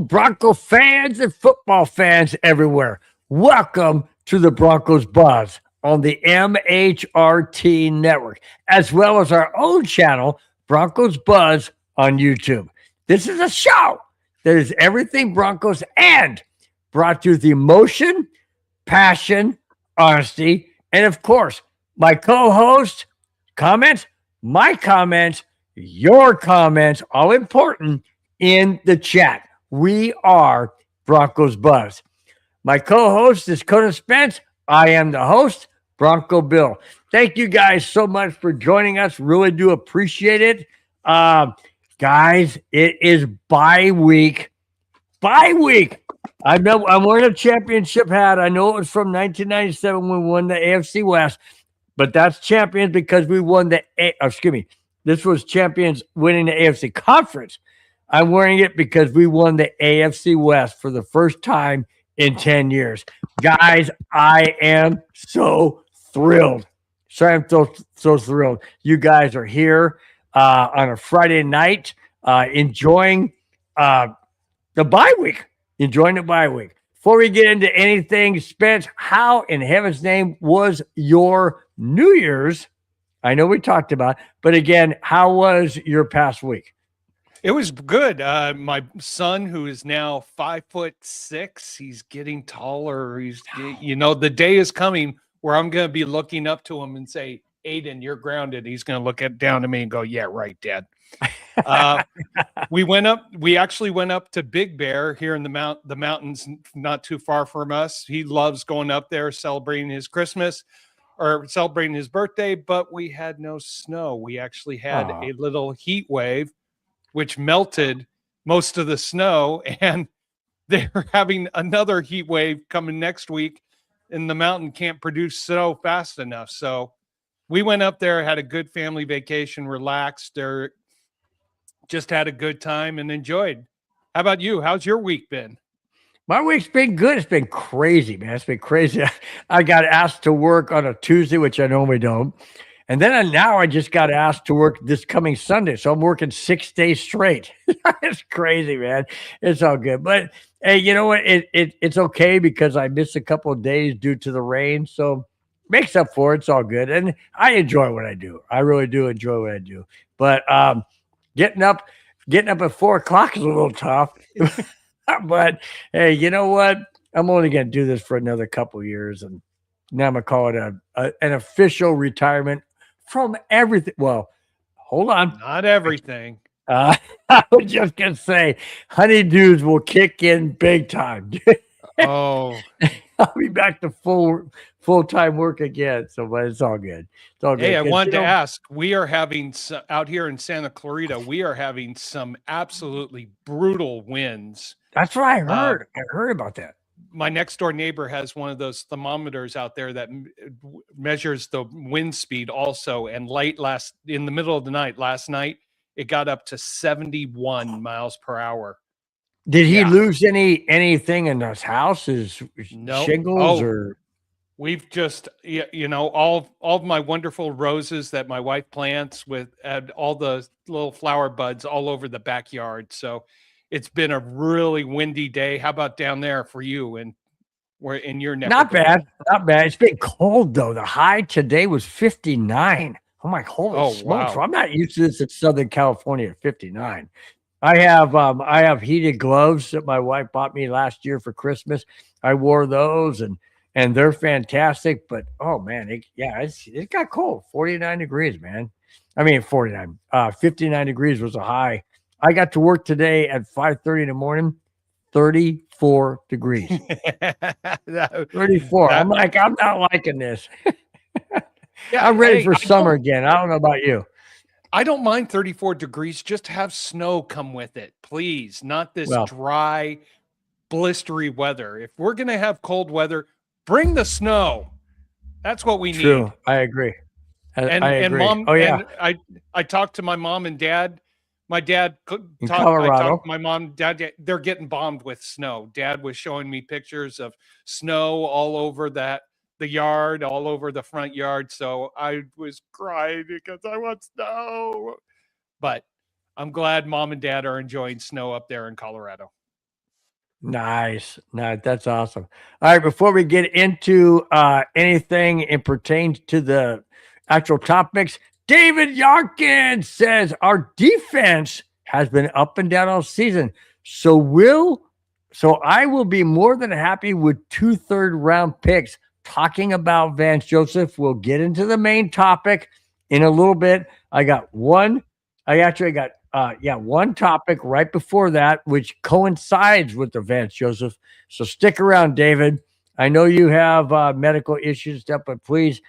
Bronco fans and football fans everywhere. Welcome to the Broncos Buzz on the MHRT network, as well as our own channel, Broncos Buzz on YouTube. This is a show that is everything Broncos and brought to you with emotion, passion, honesty, and of course, my co-host comments, my comments, your comments, all important in the chat. We are Broncos Buzz. My co-host is Conan Spence. I am the host, Bronco Bill. Thank you guys so much for joining us. Really do appreciate it. Guys, it is bye week. Bye week. I'm wearing a championship hat. I know it was from 1997 when we won the AFC West, but that's champions because we won this was champions winning the AFC Conference. I'm wearing it because we won the AFC West for the first time in 10 years. Guys, I am so thrilled. I'm so thrilled. You guys are here on a Friday night enjoying the bye week. Enjoying the bye week. Before we get into anything, Spence, how in heaven's name was your New Year's? I know we talked about it, but again, how was your past week? It was good. My son, who is now 5'6", he's getting taller. The day is coming where I'm going to be looking up to him and say, "Aiden, you're grounded." He's going to look down at me and go, "Yeah, right, Dad." We actually went up to Big Bear here in the mountains, not too far from us. He loves going up there, celebrating his Christmas or celebrating his birthday, but we had no snow. We actually had a little heat wave, which melted most of the snow, and they're having another heat wave coming next week, and the mountain can't produce snow fast enough. So we went up there, had a good family vacation, relaxed. Just had a good time and enjoyed. How about you? How's your week been? My week's been good. It's been crazy, man. It's been crazy. I got asked to work on a Tuesday, which I normally don't. And then now I just got asked to work this coming Sunday. So I'm working 6 days straight. It's crazy, man. It's all good. But hey, you know what? It's okay because I missed a couple of days due to the rain. So makes up for it. It's all good. And I enjoy what I do. I really do enjoy what I do. But getting up at 4 o'clock is a little tough. But hey, you know what? I'm only going to do this for another couple of years. And now I'm going to call it an official retirement from everything. Well, hold on. Not everything. I was just going to say, honeydews will kick in big time. Oh. I'll be back to full-time work again. So, but it's all good. It's all good. Hey, I wanted to ask, we are having out here in Santa Clarita, we are having some absolutely brutal winds. That's what I heard. I heard about that. My next door neighbor has one of those thermometers out there that measures the wind speed also. And in the middle of the night, last night, it got up to 71 miles per hour. Did he lose anything in his house? His shingles or? We've just, all of my wonderful roses that my wife plants had all the little flower buds all over the backyard. So it's been a really windy day. How about down there for you? And we're in your neck. Not bad. It's been cold though. The high today was 59. I'm like, holy smokes! Wow. I'm not used to this in Southern California at 59. I have heated gloves that my wife bought me last year for Christmas. I wore those and they're fantastic. But oh man, it got cold. 49 degrees, man. I mean 49. 59 degrees was a high. I got to work today at 5:30 in the morning. 34 degrees. 34. I'm like, I'm not liking this. I'm ready for summer again. I don't know about you. I don't mind 34 degrees. Just have snow come with it, please. Not this dry, blistery weather. If we're going to have cold weather, bring the snow. That's what we need. True. I agree. I agree. And mom, and I talked to my mom and dad. My dad in Colorado. I talked to my mom, dad, they're getting bombed with snow. Dad was showing me pictures of snow all over the yard, all over the front yard. So I was crying because I want snow. But I'm glad mom and dad are enjoying snow up there in Colorado. Nice. Nice. That's awesome. All right. Before we get into anything it pertains to the actual topics, David Yarkin says our defense has been up and down all season. So I will be more than happy with 2 third-round picks. Talking about Vance Joseph, we'll get into the main topic in a little bit. I got one. I actually got one topic right before that, which coincides with the Vance Joseph. So stick around, David. I know you have medical issues and stuff, but please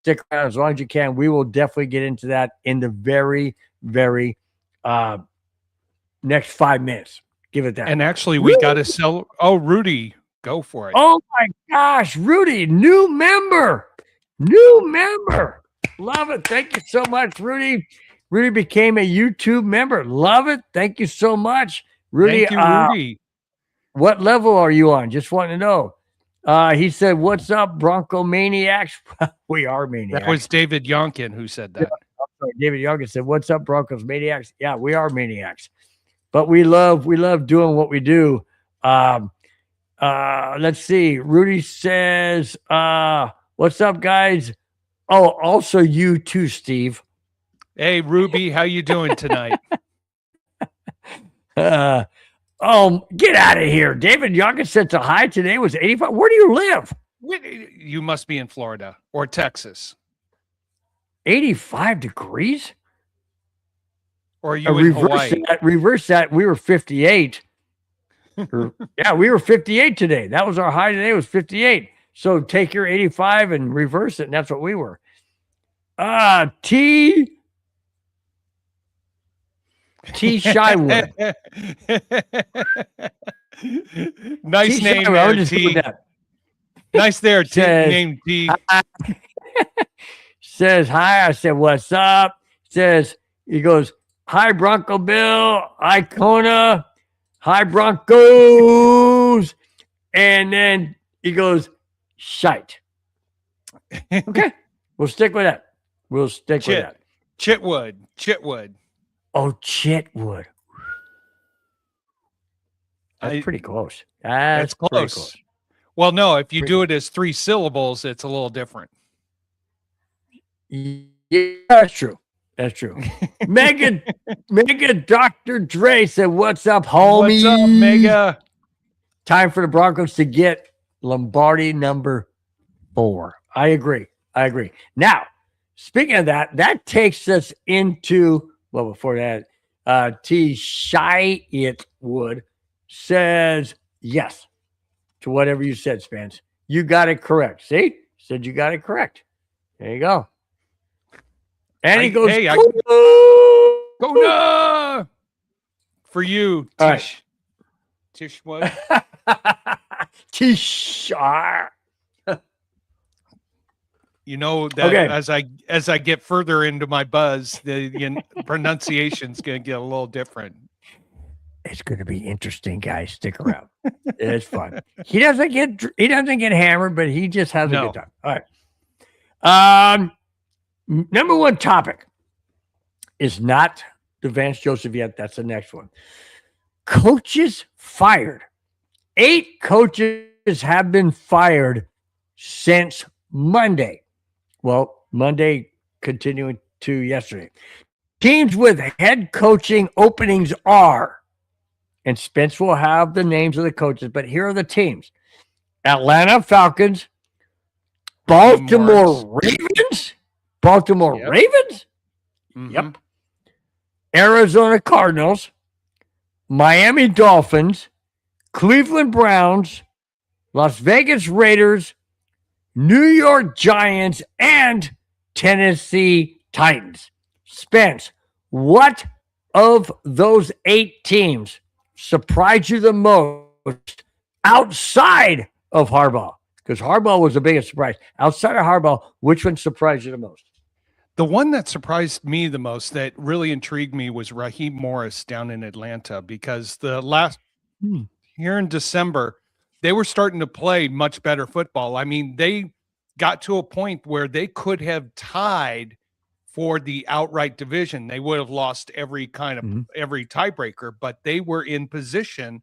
stick around as long as you can. We will definitely get into that in the very, very next 5 minutes. Give it that. And actually, we got to sell. Oh, Rudy, go for it. Oh my gosh, Rudy, new member. Love it. Thank you so much, Rudy. Rudy became a YouTube member. Love it. Thank you so much, Rudy. Thank you, Rudy. What level are you on? Just want to know. He said, "What's up, Bronco Maniacs?" We are maniacs. That was David Yonkin who said that. David Yonkin said, "What's up, Broncos Maniacs?" Yeah, we are maniacs, but we love doing what we do. Let's see. Rudy says, "What's up, guys?" Oh, also you too, Steve. Hey, Ruby, how you doing tonight? Get out of here. David Youngkin said the high today was 85. Where do you live? You must be in Florida or Texas. 85 degrees? Or are you in Hawaii? Reverse that. We were 58. Yeah, we were 58 today. That was our high today, was 58. So take your 85 and reverse it, and that's what we were. T Shywood. Nice T. name Shywood. there, T. Nice there, T. Name T. Says, hi. I said, what's up? Says, he goes, hi, Bronco Bill. Hi, Kona. Hi, Broncos. And then he goes, shite. Okay. We'll stick with that. With that. Chitwood. Oh, Chitwood. That's pretty close. That's close. Well, no, if you do it as 3 syllables, it's a little different. Yeah, that's true. Mega Dr. Dre said, what's up, homie? What's up, Mega? Time for the Broncos to get Lombardi number 4. I agree. Now, speaking of that, that takes us into, well, before that, T. Shywood says yes to whatever you said, Spence. You got it correct. See? Said you got it correct. There you go. And he goes, hey, Kona! For you, Tish. Right. Tish what? Tish. You know that as I get further into my buzz, the pronunciation's going to get a little different. It's going to be interesting, guys. Stick around. It's fun. He doesn't get hammered, but he just has a good time. All right. Number one topic is not the Vance Joseph yet. That's the next one. Coaches fired. 8 coaches have been fired since Monday. Well, Monday continuing to yesterday. Teams with head coaching openings are, and Spence will have the names of the coaches, but here are the teams. Atlanta Falcons, Baltimore Ravens. Ravens? Mm-hmm. Yep. Arizona Cardinals, Miami Dolphins, Cleveland Browns, Las Vegas Raiders, New York Giants, and Tennessee Titans. Spence, what of those 8 teams surprised you the most outside of Harbaugh? Because Harbaugh was the biggest surprise. Outside of Harbaugh, which one surprised you the most? The one that surprised me the most, that really intrigued me, was Raheem Morris down in Atlanta, because the last here in December, they were starting to play much better football. I mean, they got to a point where they could have tied for the outright division. They would have lost every kind of every tiebreaker, but they were in position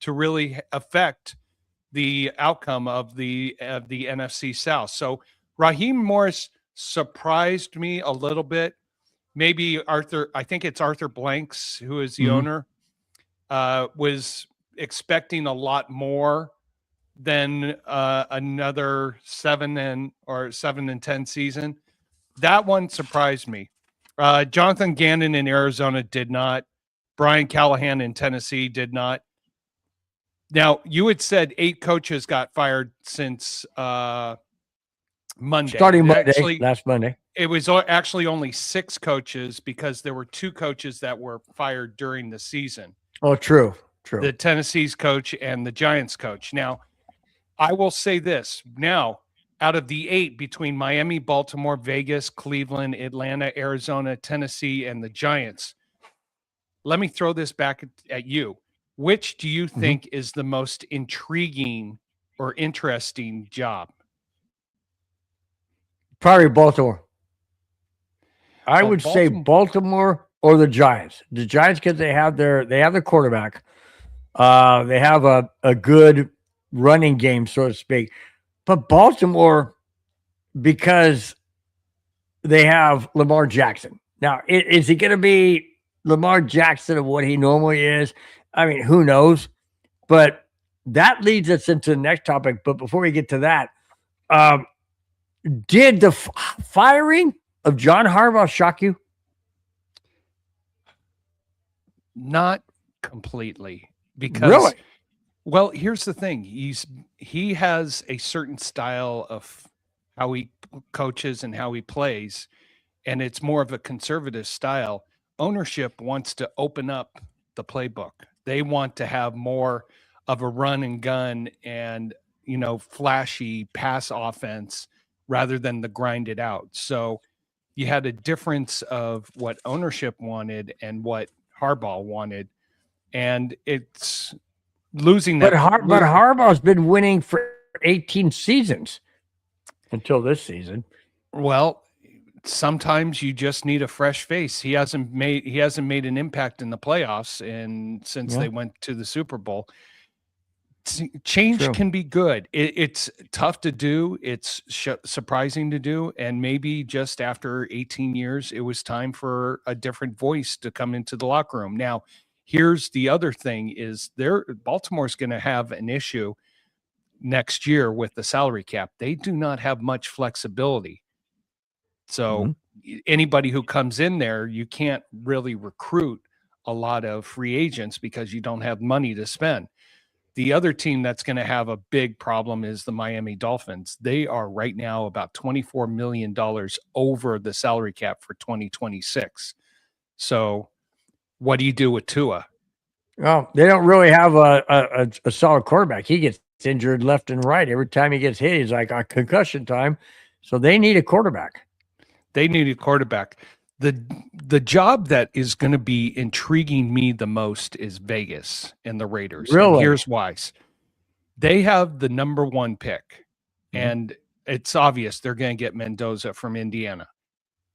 to really affect the outcome of the NFC South. So Raheem Morris surprised me a little bit. Maybe I think it's Arthur Blanks, who is the owner, was expecting a lot more than another 7-10 season. That one surprised me. Jonathan Gannon in Arizona did not. Brian Callahan in Tennessee did not. Now, you had said 8 coaches got fired since Monday. Starting Monday, last Monday. It was actually only 6 coaches because there were 2 coaches that were fired during the season. Oh, true. The Tennessee's coach and the Giants coach. Now, I will say this. Now, out of the 8 between Miami, Baltimore, Vegas, Cleveland, Atlanta, Arizona, Tennessee, and the Giants, let me throw this back at you. Which do you think is the most intriguing or interesting job? Probably Baltimore. I would say Baltimore or the Giants. The Giants, because they have their quarterback. They have a good running game, so to speak. But Baltimore, because they have Lamar Jackson. Now, is he going to be Lamar Jackson of what he normally is? I mean, who knows? But that leads us into the next topic. But before we get to that, did the firing of John Harbaugh shock you? Not completely. Because, really? Well, here's the thing. He has a certain style of how he coaches and how he plays, and it's more of a conservative style. Ownership wants to open up the playbook. They want to have more of a run and gun and, flashy pass offense rather than the grind it out. So you had a difference of what ownership wanted and what Harbaugh wanted. And it's losing that. But Harbaugh's been winning for 18 seasons until this season. Well, sometimes you just need a fresh face. He hasn't made an impact in the playoffs since they went to the Super Bowl. Change can be good. It's tough to do. It's surprising to do. And maybe just after 18 years, it was time for a different voice to come into the locker room. Now, here's the other thing is Baltimore's going to have an issue next year with the salary cap. They do not have much flexibility. So anybody who comes in there, you can't really recruit a lot of free agents because you don't have money to spend. The other team that's going to have a big problem is the Miami Dolphins. They are right now about $24 million over the salary cap for 2026. So what do you do with Tua? Well, they don't really have a solid quarterback. He gets injured left and right. Every time he gets hit, he's like, concussion time. So they need a quarterback. The job that is going to be intriguing me the most is Vegas and the Raiders. Really? And here's why. They have the number 1 pick, and it's obvious they're going to get Mendoza from Indiana.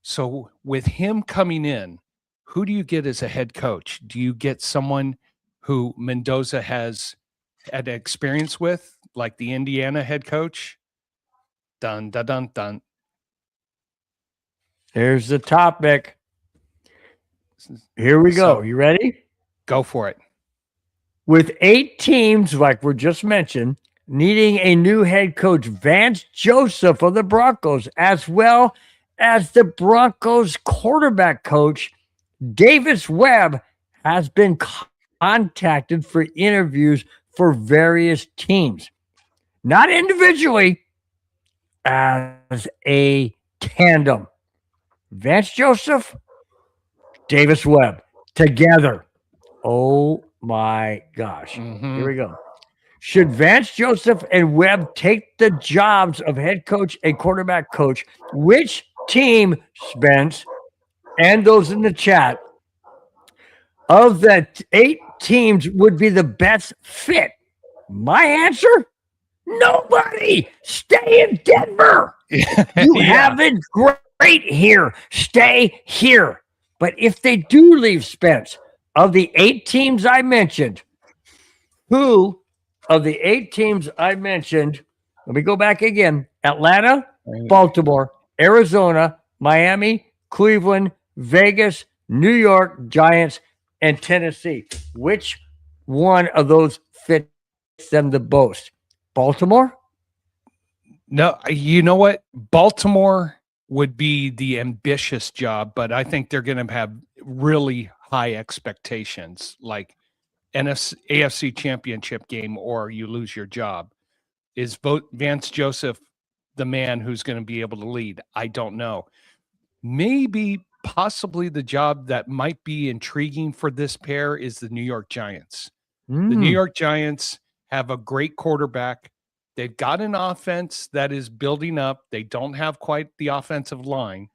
So with him coming in, who do you get as a head coach? Do you get someone who Mendoza has had experience with, like the Indiana head coach? Dun, dun, dun, dun. Here's the topic. Here we go. You ready? Go for it. With 8 teams, like we just mentioned, needing a new head coach, Vance Joseph of the Broncos, as well as the Broncos quarterback coach, Davis Webb, has been contacted for interviews for various teams. Not individually, as a tandem. Vance Joseph, Davis Webb, together. Oh my gosh. Here we go. Should Vance Joseph and Webb take the jobs of head coach and quarterback coach? Which team, Spence, and those in the chat, of the 8 teams would be the best fit? My answer? Nobody. Stay in Denver. You have it great here. Stay here. But if they do leave, Spence, of the 8 teams I mentioned, who of the 8 teams I mentioned, let me go back again: Atlanta, Baltimore, Arizona, Miami, Cleveland, Vegas, New York Giants, and Tennessee. Which one of those fits them the most? Baltimore? No, you know what? Baltimore would be the ambitious job, but I think they're going to have really high expectations, like AFC championship game, or you lose your job. Is Vance Joseph the man who's going to be able to lead? I don't know. Maybe possibly the job that might be intriguing for this pair is the New York Giants. The New York Giants have a great quarterback. They've got an offense that is building up. They don't have quite the offensive line.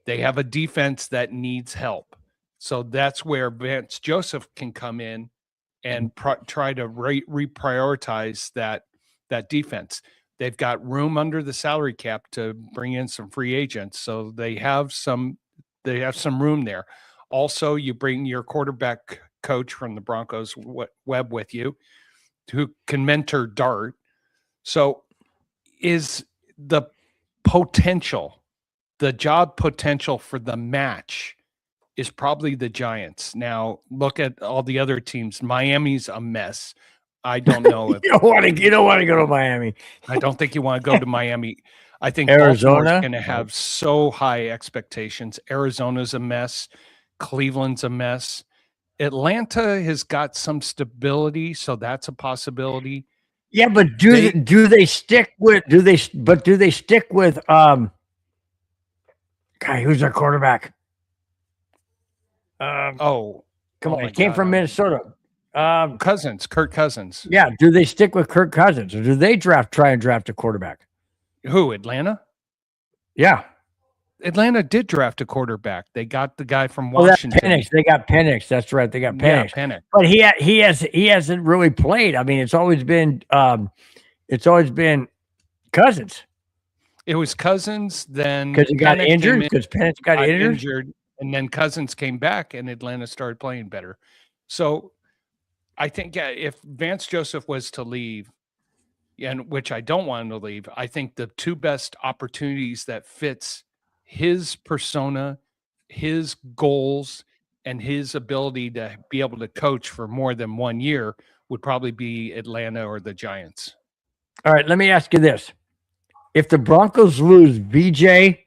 They have a defense that needs help. So that's where Vance Joseph can come in and try to reprioritize that defense. They've got room under the salary cap to bring in some free agents, so they have some room there. Also, you bring your quarterback coach from the Broncos, Webb, with you, who can mentor Dart. So, is the job potential for the match is probably the Giants. Now, look at all the other teams. Miami's a mess. I don't know if you don't want to go to Miami. I don't think you want to go to Miami. I think Arizona Baltimore's going to have so high expectations. Arizona's a mess. Cleveland's a mess. Atlanta has got some stability, so that's a possibility. Yeah, but do they stick with guy, who's their quarterback? Come on, he came from Minnesota. Kirk Cousins. Yeah, do they stick with Kirk Cousins, or do they try and draft a quarterback? Who, Atlanta? Yeah. Atlanta did draft a quarterback. They got the guy from Washington. Penix. They got Penix. That's right. They got Penix. Yeah, Penix. But he hasn't really played. I mean, it's always been Cousins. It was Cousins, then because he got injured. Because Penix got injured, and then Cousins came back, and Atlanta started playing better. So, I think if Vance Joseph was to leave, and which I don't want him to leave, I think the two best opportunities that fits his persona, his goals, and his ability to be able to coach for more than 1 year would probably be Atlanta or the Giants. All right, let me ask you this. If the Broncos lose VJ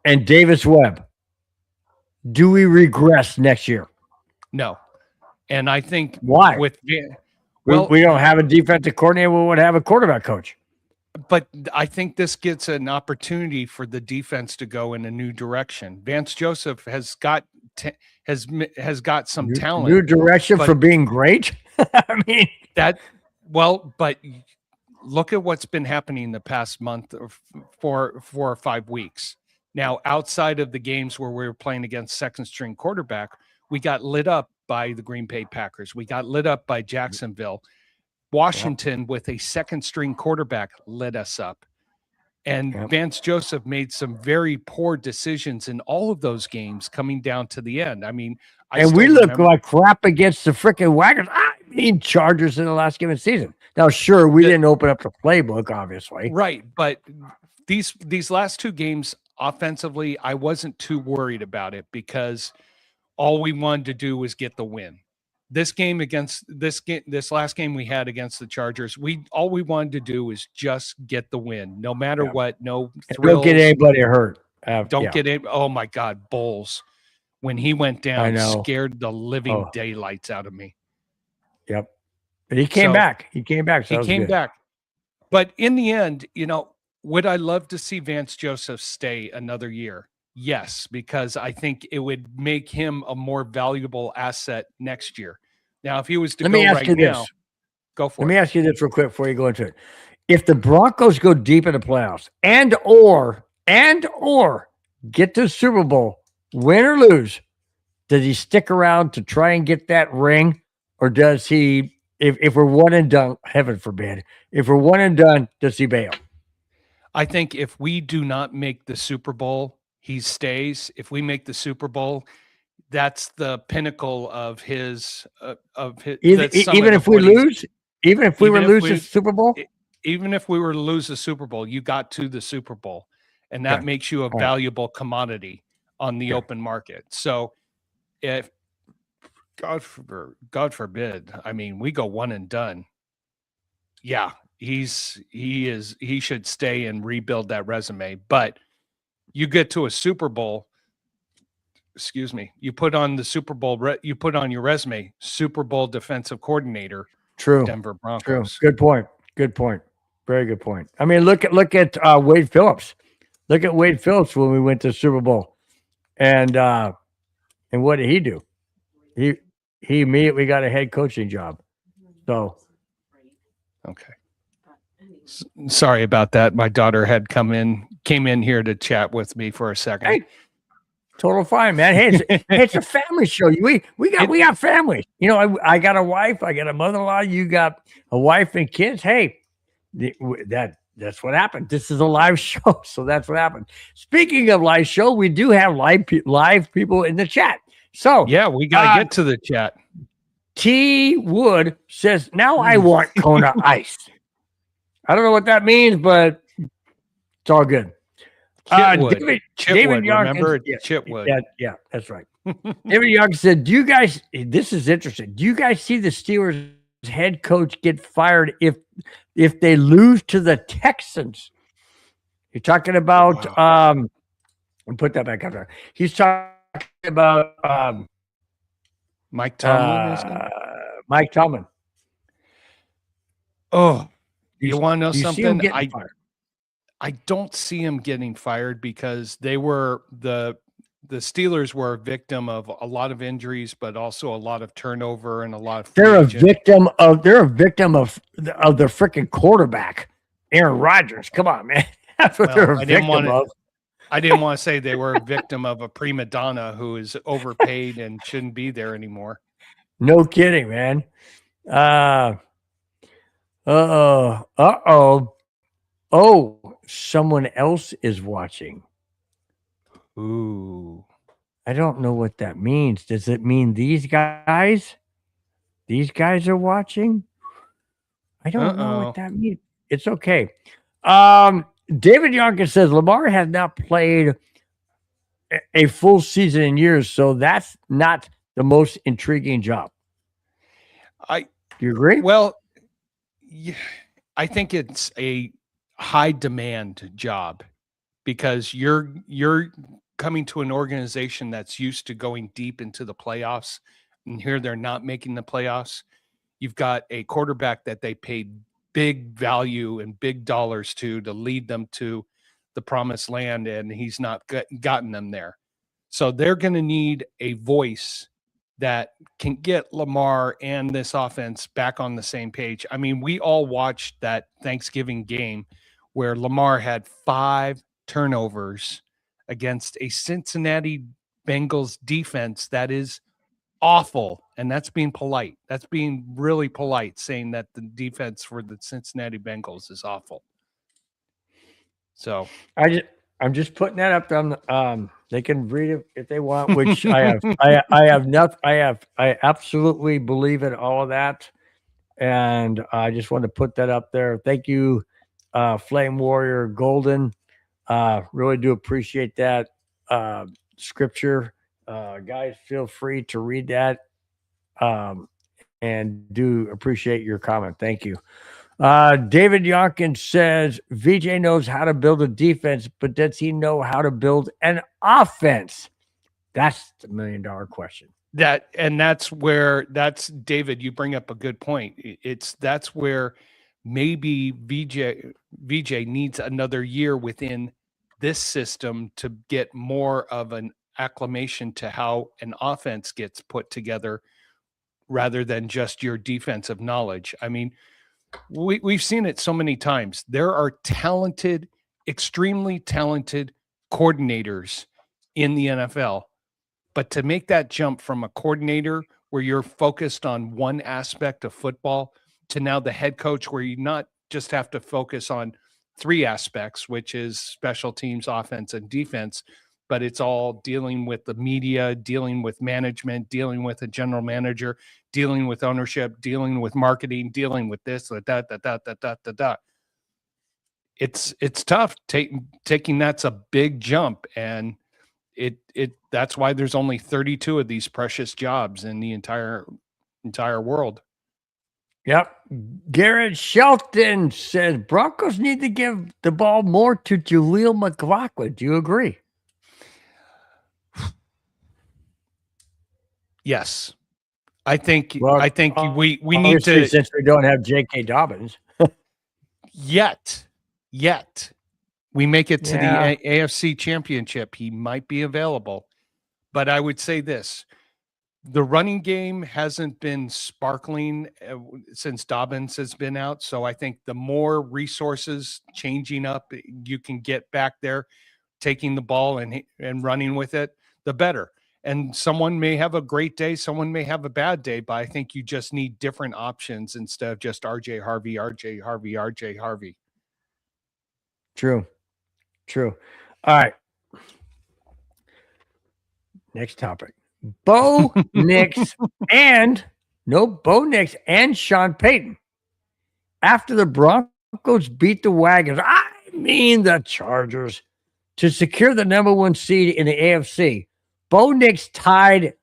and Davis Webb, do we regress next year? No. And I think why? We don't have a defensive coordinator. We would have a quarterback coach. But I think this gets an opportunity for the defense to go in a new direction. Vance Joseph has got some talent. New direction for being great. I mean but look at what's been happening the past month or 4 or 5 weeks. Now, outside of the games where we were playing against second string quarterback, we got lit up by the Green Bay Packers. We got lit up by Jacksonville. Washington with a second string quarterback lit us up. And Vance Joseph made some very poor decisions in all of those games coming down to the end. I mean, we look like crap against the freaking Wagons. I mean, Chargers in the last game of the season. Now, sure, we didn't open up the playbook, obviously. Right. But these last 2 games offensively, I wasn't too worried about it because all we wanted to do was get the win. This last game we had against the Chargers, all we wanted to do was just get the win, no matter what. No thrills. Don't get anybody hurt. Don't get it. Oh my God, Bowles, when he went down, scared the living daylights out of me. Yep, but he came back. He came back. So he came back. But in the end, would I love to see Vance Joseph stay another year? Yes, because I think it would make him a more valuable asset next year. Now, if he was to go right now, go for it. Let me ask you this real quick before you go into it. If the Broncos go deep in the playoffs and or get to the Super Bowl, win or lose, does he stick around to try and get that ring? Or does he, if we're one and done, heaven forbid, if we're one and done, does he bail? I think if we do not make the Super Bowl, he stays. If we make the Super Bowl, that's the pinnacle of his Even if we lose, even if we were lose the Super Bowl, even if we were to lose the Super Bowl, you got to the Super Bowl, and that makes you a valuable commodity on the open market. So if God forbid, I mean, we go one and done. Yeah, he should stay and rebuild that resume. But you get to a Super Bowl, excuse me, you put on the Super Bowl, you put on your resume, Super Bowl defensive coordinator. True. Denver Broncos. True. Good point. Good point. Very good point. I mean, look at Wade Phillips. Look at Wade Phillips when we went to the Super Bowl, and what did he do? He immediately got a head coaching job. So, okay. Sorry about that. My daughter had came in here to chat with me for a second. Hey, total fine, man. Hey, it's a family show. We got family. You know, I got a wife. I got a mother-in-law. You got a wife and kids. Hey, that's what happened. This is a live show, so that's what happened. Speaking of live show, we do have live people in the chat. So yeah, we got to get to the chat. T Wood says, now I want Kona Ice. I don't know what that means, but it's all good. David Young, remember Chitwood? Yeah, that's right. David Young said, "Do you guys? This is interesting. Do you guys see the Steelers head coach get fired if they lose to the Texans?" You're talking about and put that back up there. He's talking about Mike Tomlin. Mike Tomlin. Oh, you want to know something? I don't see him getting fired because they were the Steelers were a victim of a lot of injuries, but also a lot of turnover and a lot of. They're a victim of their freaking quarterback, Aaron Rodgers. Come on, man. That's what they're a victim of. I didn't want to say they were a victim of a prima donna who is overpaid and shouldn't be there anymore. No kidding, man. Oh, someone else is watching. Ooh. I don't know what that means. Does it mean these guys? These guys are watching? I don't know what that means. It's okay. David Yonkin says Lamar has not played a full season in years, so that's not the most intriguing job. Do you agree? Well, yeah, I think it's a high demand job because you're coming to an organization that's used to going deep into the playoffs, and here they're not making the playoffs. You've got a quarterback that they paid big value and big dollars to lead them to the promised land, and he's not gotten them there. So they're going to need a voice that can get Lamar and this offense back on the same page. I mean, we all watched that Thanksgiving game where Lamar had 5 turnovers against a Cincinnati Bengals defense that is awful. And that's being polite. That's being really polite, saying that the defense for the Cincinnati Bengals is awful. So I'm just putting that up on they can read it if they want, which I have I absolutely believe in all of that. And I just want to put that up there. Thank you, Flame Warrior Golden. Really do appreciate that scripture. Guys, feel free to read that. And do appreciate your comment. Thank you. David Yonkin says VJ knows how to build a defense, but does he know how to build an offense? That's the $1 million question. That's David, you bring up a good point. That's where maybe VJ needs another year within this system to get more of an acclimation to how an offense gets put together rather than just your defensive knowledge. I mean, we've seen it so many times. There are talented, extremely talented coordinators in the NFL, but to make that jump from a coordinator where you're focused on one aspect of football to now the head coach where you not just have to focus on 3 aspects, which is special teams, offense, and defense, but it's all dealing with the media, dealing with management, dealing with a general manager, dealing with ownership, dealing with marketing, dealing with this, that. It's tough. Taking that's a big jump, and that's why there's only 32 of these precious jobs in the entire world. Yep. Garrett Shelton says Broncos need to give the ball more to Jaleel McLaughlin. Do you agree? Yes. I think Well, we need to, since we don't have J.K. Dobbins yet we make it to Yeah. the AFC Championship. He might be available, but I would say this: the running game hasn't been sparkling since Dobbins has been out. So I think the more resources changing up you can get back there, taking the ball and running with it, the better. And someone may have a great day, someone may have a bad day, but I think you just need different options instead of just RJ Harvey. True. All right. Next topic. Bo Nix and Sean Payton. After the Broncos beat the Wagons, I mean the Chargers, to secure the number 1 seed in the AFC, Bo Nix tied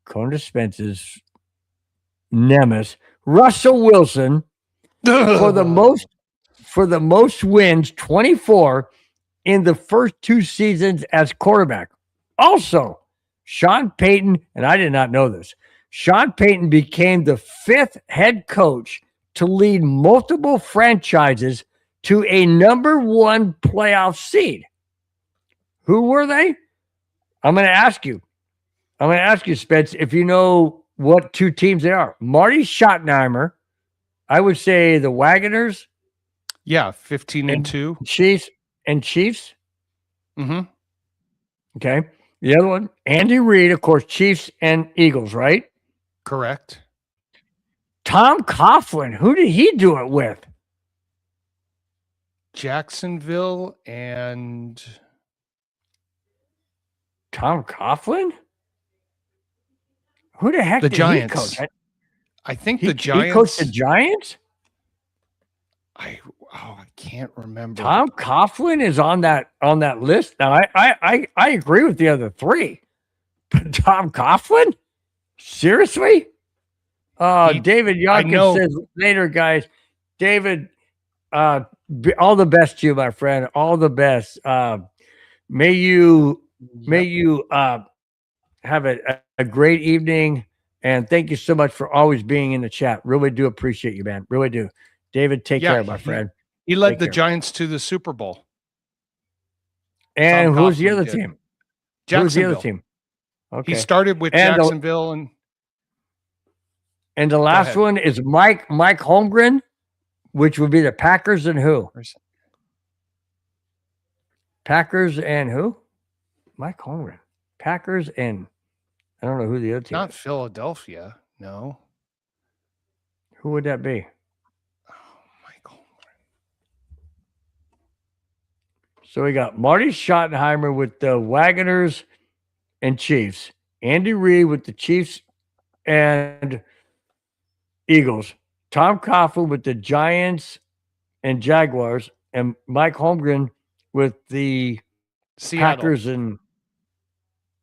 Conor Spence's nemesis Russell Wilson for the most wins, 24 in the first 2 seasons as quarterback. Also, Sean Payton, and I did not know this, Sean Payton became the 5th head coach to lead multiple franchises to a number 1 playoff seed. Who were they? I'm going to ask you, Spence, if you know what 2 teams they are. Marty Schottenheimer, I would say the Wagoners. Yeah, 15-2. Chiefs. Mm-hmm. Okay. The other one, Andy Reid, of course, Chiefs and Eagles, right? Correct. Tom Coughlin, who did he do it with? Jacksonville and Tom Coughlin? Who the heck the did Giants. he coach? I think the Giants. He coached the Giants? I can't remember. Tom Coughlin is on that list. Now I agree with the other 3. But Tom Coughlin? Seriously? David Yonkins says later, guys. David, all the best to you, my friend. All the best. May you have a great evening, and thank you so much for always being in the chat. Really do appreciate you, man. Really do. David, take care, my friend. He led the Giants to the Super Bowl. And who's the other team? Jacksonville. Who's the other team? Okay. He started with Jacksonville and the last one is Mike Holmgren, which would be the Packers and who? Packers and who? Mike Holmgren. Packers and I don't know who the other team Not is. Philadelphia. No. Who would that be? Mike Holmgren. So we got Marty Schottenheimer with the Wagoners and Chiefs. Andy Reid with the Chiefs and Eagles. Tom Coughlin with the Giants and Jaguars. And Mike Holmgren with the Seattle. Packers and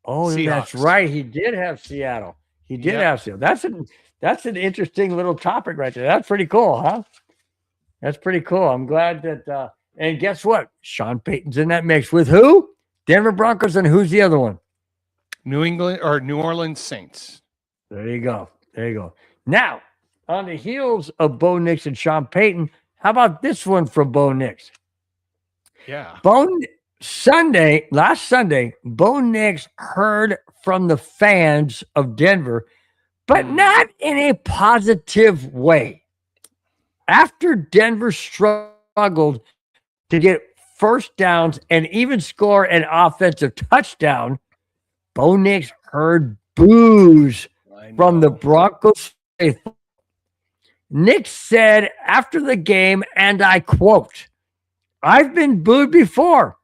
Seahawks. That's right. He did have Seattle. Have Seattle. That's an interesting little topic right there. That's pretty cool, huh? That's pretty cool. I'm glad that and guess what? Sean Payton's in that mix with who? Denver Broncos, and who's the other one? New Orleans Saints. There you go. Now, on the heels of Bo Nix and Sean Payton, how about this one from Bo Nix? Yeah. Last Sunday, Bo Nix heard from the fans of Denver, but not in a positive way. After Denver struggled to get first downs and even score an offensive touchdown, Bo Nix heard boos from the Broncos faithful. Nix said after the game, and I quote, "I've been booed before.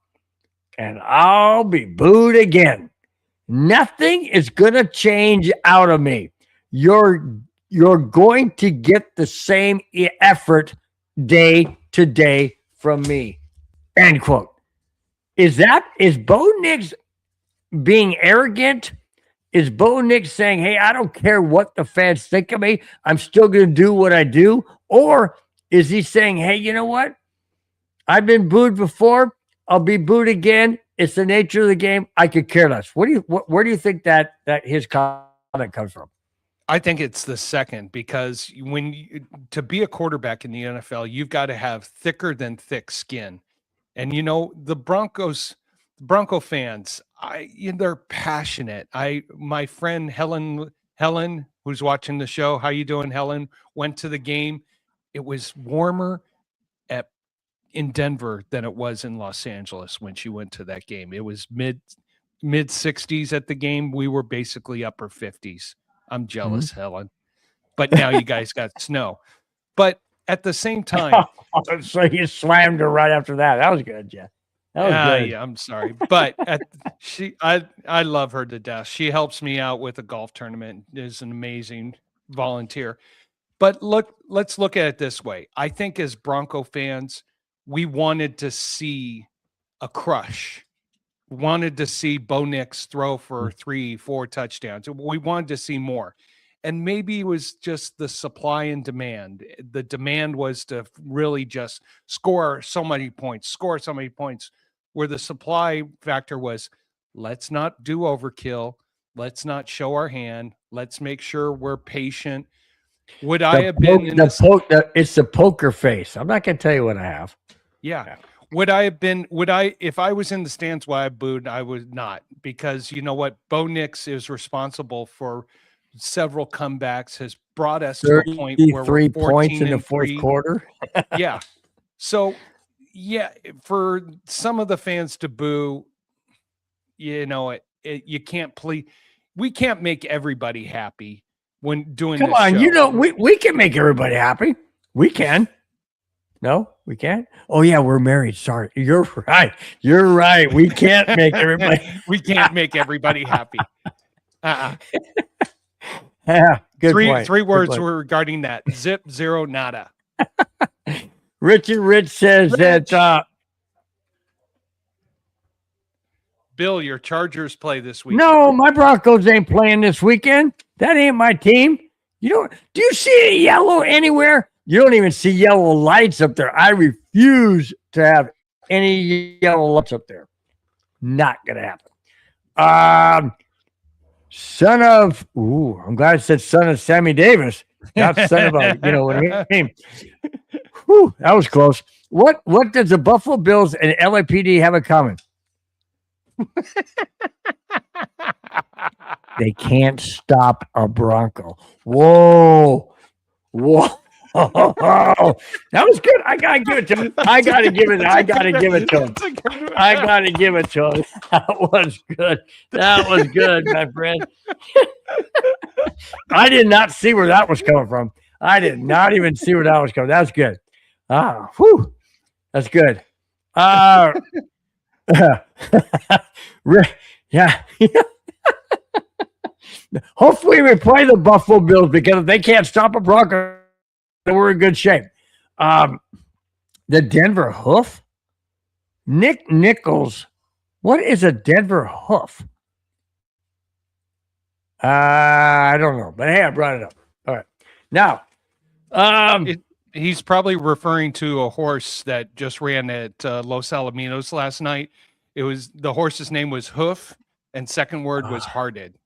and I'll be booed again. Nothing is going to change out of me. You're going to get the same effort day to day from me. End quote. Is Bo Nix being arrogant? Is Bo Nix saying, hey, I don't care what the fans think of me, I'm still going to do what I do? Or is he saying, hey, you know what? I've been booed before. I'll be booed again. It's the nature of the game. I could care less. Where do you think that his comment comes from? I think it's the second, because to be a quarterback in the NFL, you've got to have thicker than thick skin. And the Bronco fans, they're passionate. My friend Helen, who's watching the show, how you doing, Helen? Went to the game. It was warmer in Denver than it was in Los Angeles when she went to that game. It was mid 60s at the game. We were basically upper 50s. I'm jealous, Helen. But now you guys got snow. But at the same time, so you slammed her right after that. That was good, Jeff. That was good. Yeah, I'm sorry, but I love her to death. She helps me out with a golf tournament. Is an amazing volunteer. But let's look at it this way. I think as Bronco fans, we wanted to see a crush. Wanted to see Bo Nix throw for 3-4 touchdowns. We wanted to see more. And maybe it was just the supply and demand. The demand was to really just score so many points, where the supply factor was, let's not do overkill. Let's not show our hand. Let's make sure we're patient. Would I have been in it's the poker face. I'm not going to tell you what I have. Yeah. Would I have been, if I was in the stands while I booed, I would not, because you know what? Bo Nix is responsible for several comebacks, has brought us to a point where we're 3 points in the fourth quarter. Yeah. So, yeah, for some of the fans to boo, you can't we can't make everybody happy when doing Come this on, show. we can make everybody happy. We can. No, we can't. Oh yeah, we're married. Sorry, you're right. You're right. We can't make everybody. We can't make everybody happy. Yeah, good point. Three words were regarding that. Zip, zero, nada. Richard Rich says that. Bill, your Chargers play this week. No, my Broncos ain't playing this weekend. That ain't my team. Do you see any yellow anywhere? You don't even see yellow lights up there. I refuse to have any yellow lights up there. Not going to happen. I'm glad I said son of Sammy Davis. Not son of what I mean. Whew, that was close. What does the Buffalo Bills and LAPD have in common? They can't stop a Bronco. Whoa. That was good. I gotta give it to him. I gotta give it to him. That was good, my friend. I did not see where that was coming from. I did not even see where that was coming. That's good. That's good. Yeah. Hopefully we play the Buffalo Bills, because if they can't stop a Bronco, we're in good shape. The Denver Hoof? Nick Nichols. What is a Denver Hoof? I don't know, but hey, I brought it up. All right. Now, he's probably referring to a horse that just ran at Los Alamitos last night. The horse's name was Hoof, and second word was hearted.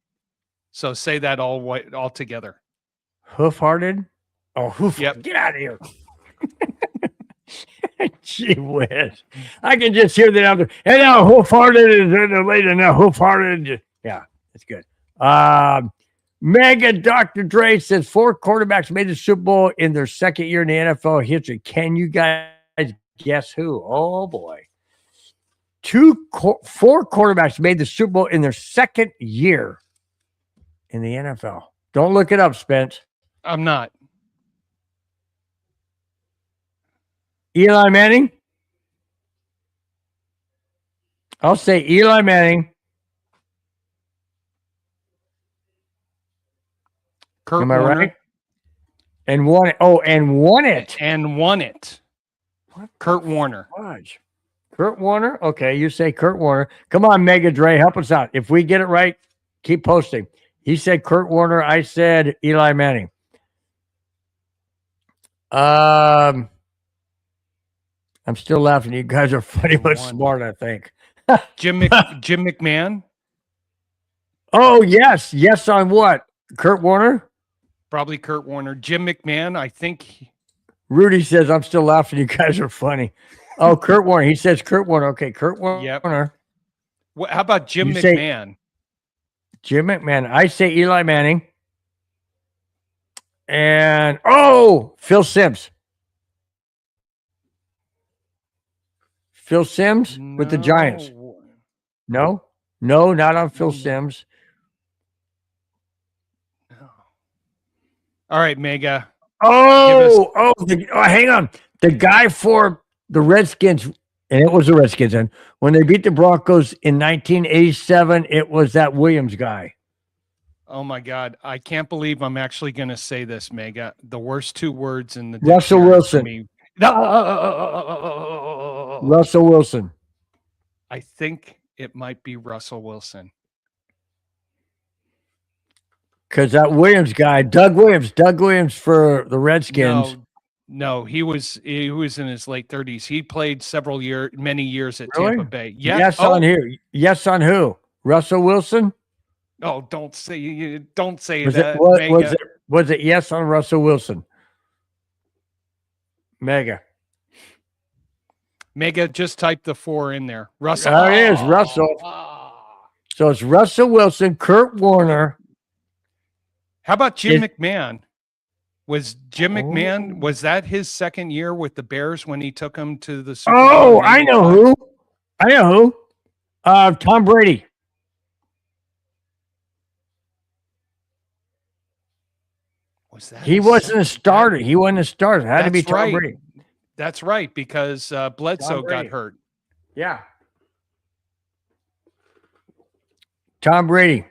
So say that all together. Hoof-hearted? Oh, hoof. Yep. Get out of here. Gee whiz. I can just hear the other. And now hoof-hearted is in the late, and now hoof-hearted. Yeah, that's good. Mega Dr. Dre says 4 quarterbacks made the Super Bowl in their second year in the NFL history. Can you guys guess who? Oh, boy. 4 quarterbacks made the Super Bowl in their second year in the NFL. Don't look it up, Spence. I'm not. Eli Manning? I'll say Eli Manning. Kurt Am I Warner. right? And won it. Oh, and won it. And won it. What Kurt the Warner. fudge? Kurt Warner? Okay, you say Kurt Warner. Come on, Mega Dre, help us out. If we get it right, keep posting. He said Kurt Warner. I said Eli Manning. I'm still laughing. You guys are funny but smart, I think. Jim McMahon. Oh, yes. Yes on what? Kurt Warner? Probably Kurt Warner. Jim McMahon, I think. Rudy says, I'm still laughing. You guys are funny. Oh, Kurt Warner. He says Kurt Warner. Okay, Kurt Warner. Yep. How about Jim You McMahon? Jim McMahon. I say Eli Manning. And, oh, Phil Simms. Phil Simms with the Giants. No? No, not on Phil Simms. All right, Mega. Oh, hang on. The guy for the Redskins, and it was the Redskins, and when they beat the Broncos in 1987, it was that Williams guy. Oh my God. I can't believe I'm actually going to say this, Mega. The worst two words in the Russell dictionary Wilson. for me. Russell Wilson. I think it might be Russell Wilson. Because that Williams guy, Doug Williams for the Redskins. No, he was in his late 30s. He played many years at Really? Tampa Bay. Yeah. Yes on here. Yes on who? Russell Wilson? Oh, don't say Was that. Was it yes on Russell Wilson? Mega, just type the 4 in there. Russell. Oh, it is Russell. So it's Russell Wilson, Kurt Warner. How about Jim McMahon? Was Jim McMahon, was that his second year with the Bears when he took them to the Super Bowl? Oh, I know who. Tom Brady. He wasn't a starter. He wasn't a starter. It had to be Tom Brady. That's right, because Bledsoe got hurt. Yeah. Tom Brady.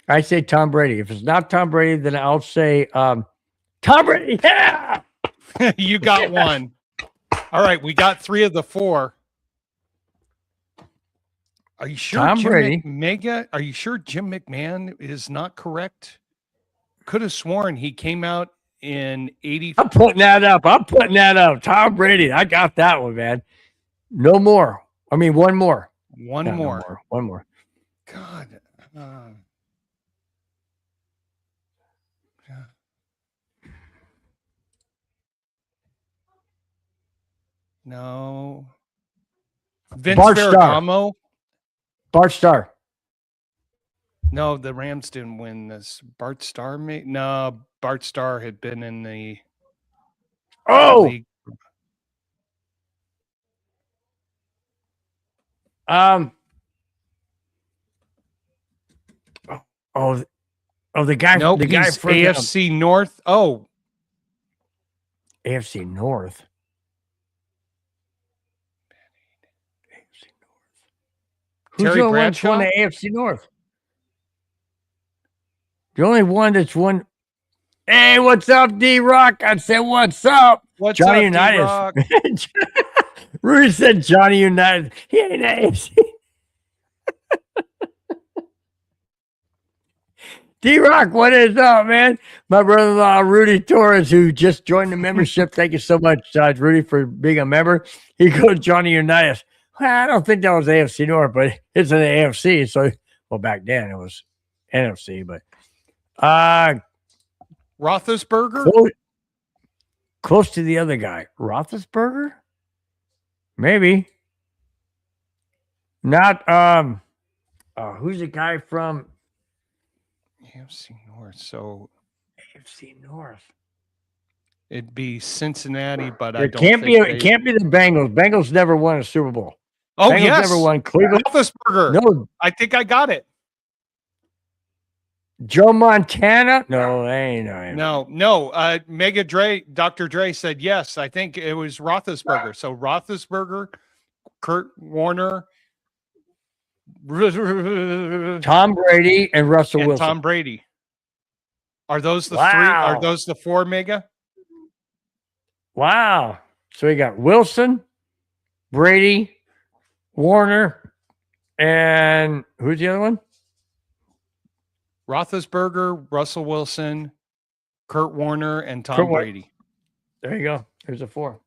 I say Tom Brady. If it's not Tom Brady, then I'll say Tom Brady. Yeah. You got one. All right, we got 3 of the 4. Are you sure Tom Brady? Mega? Are you sure Jim McMahon is not correct? Could have sworn he came out in 80. I'm putting that up. Tom Brady. I got that one, man. No more. I mean, one more. One more. God. No. Vince Ferragamo. Bart Starr. No, the Rams didn't win this. Bart Starr made no. Bart Starr had been in the league. The guy. Nope, the guy from AFC North. Oh, AFC North. Who's Terry the only one Bradshaw? won the AFC North? The only one that's won. Hey, what's up, D-Rock? I said, what's up? What's Johnny up, Unitas. Rudy said Johnny Unitas. He ain't AFC. D-Rock, what is up, man? My brother-in-law, Rudy Torres, who just joined the membership. Thank you so much, Rudy, for being a member. He goes, Johnny Unitas. Well, I don't think that was AFC North, but it's an AFC. So, well, back then it was NFC, but Roethlisberger? Close to the other guy. Roethlisberger? Maybe. Not, who's the guy from AFC North? So, AFC North. It'd be Cincinnati, but it can't be the Bengals. Bengals never won a Super Bowl. Oh, Bengals yes. never won. Cleveland. Roethlisberger. No. I think I got it. Joe Montana? No, ain't. No. Mega Dre, Dr. Dre said yes. I think it was Roethlisberger. So Roethlisberger, Kurt Warner, Tom Brady and Russell and Wilson. Tom Brady. Are those the three? Wow. Are those the four, Mega? Wow. So we got Wilson, Brady, Warner, and who's the other one? Roethlisberger, Russell Wilson, Kurt Warner, and Tom Brady. There you go. There's a four.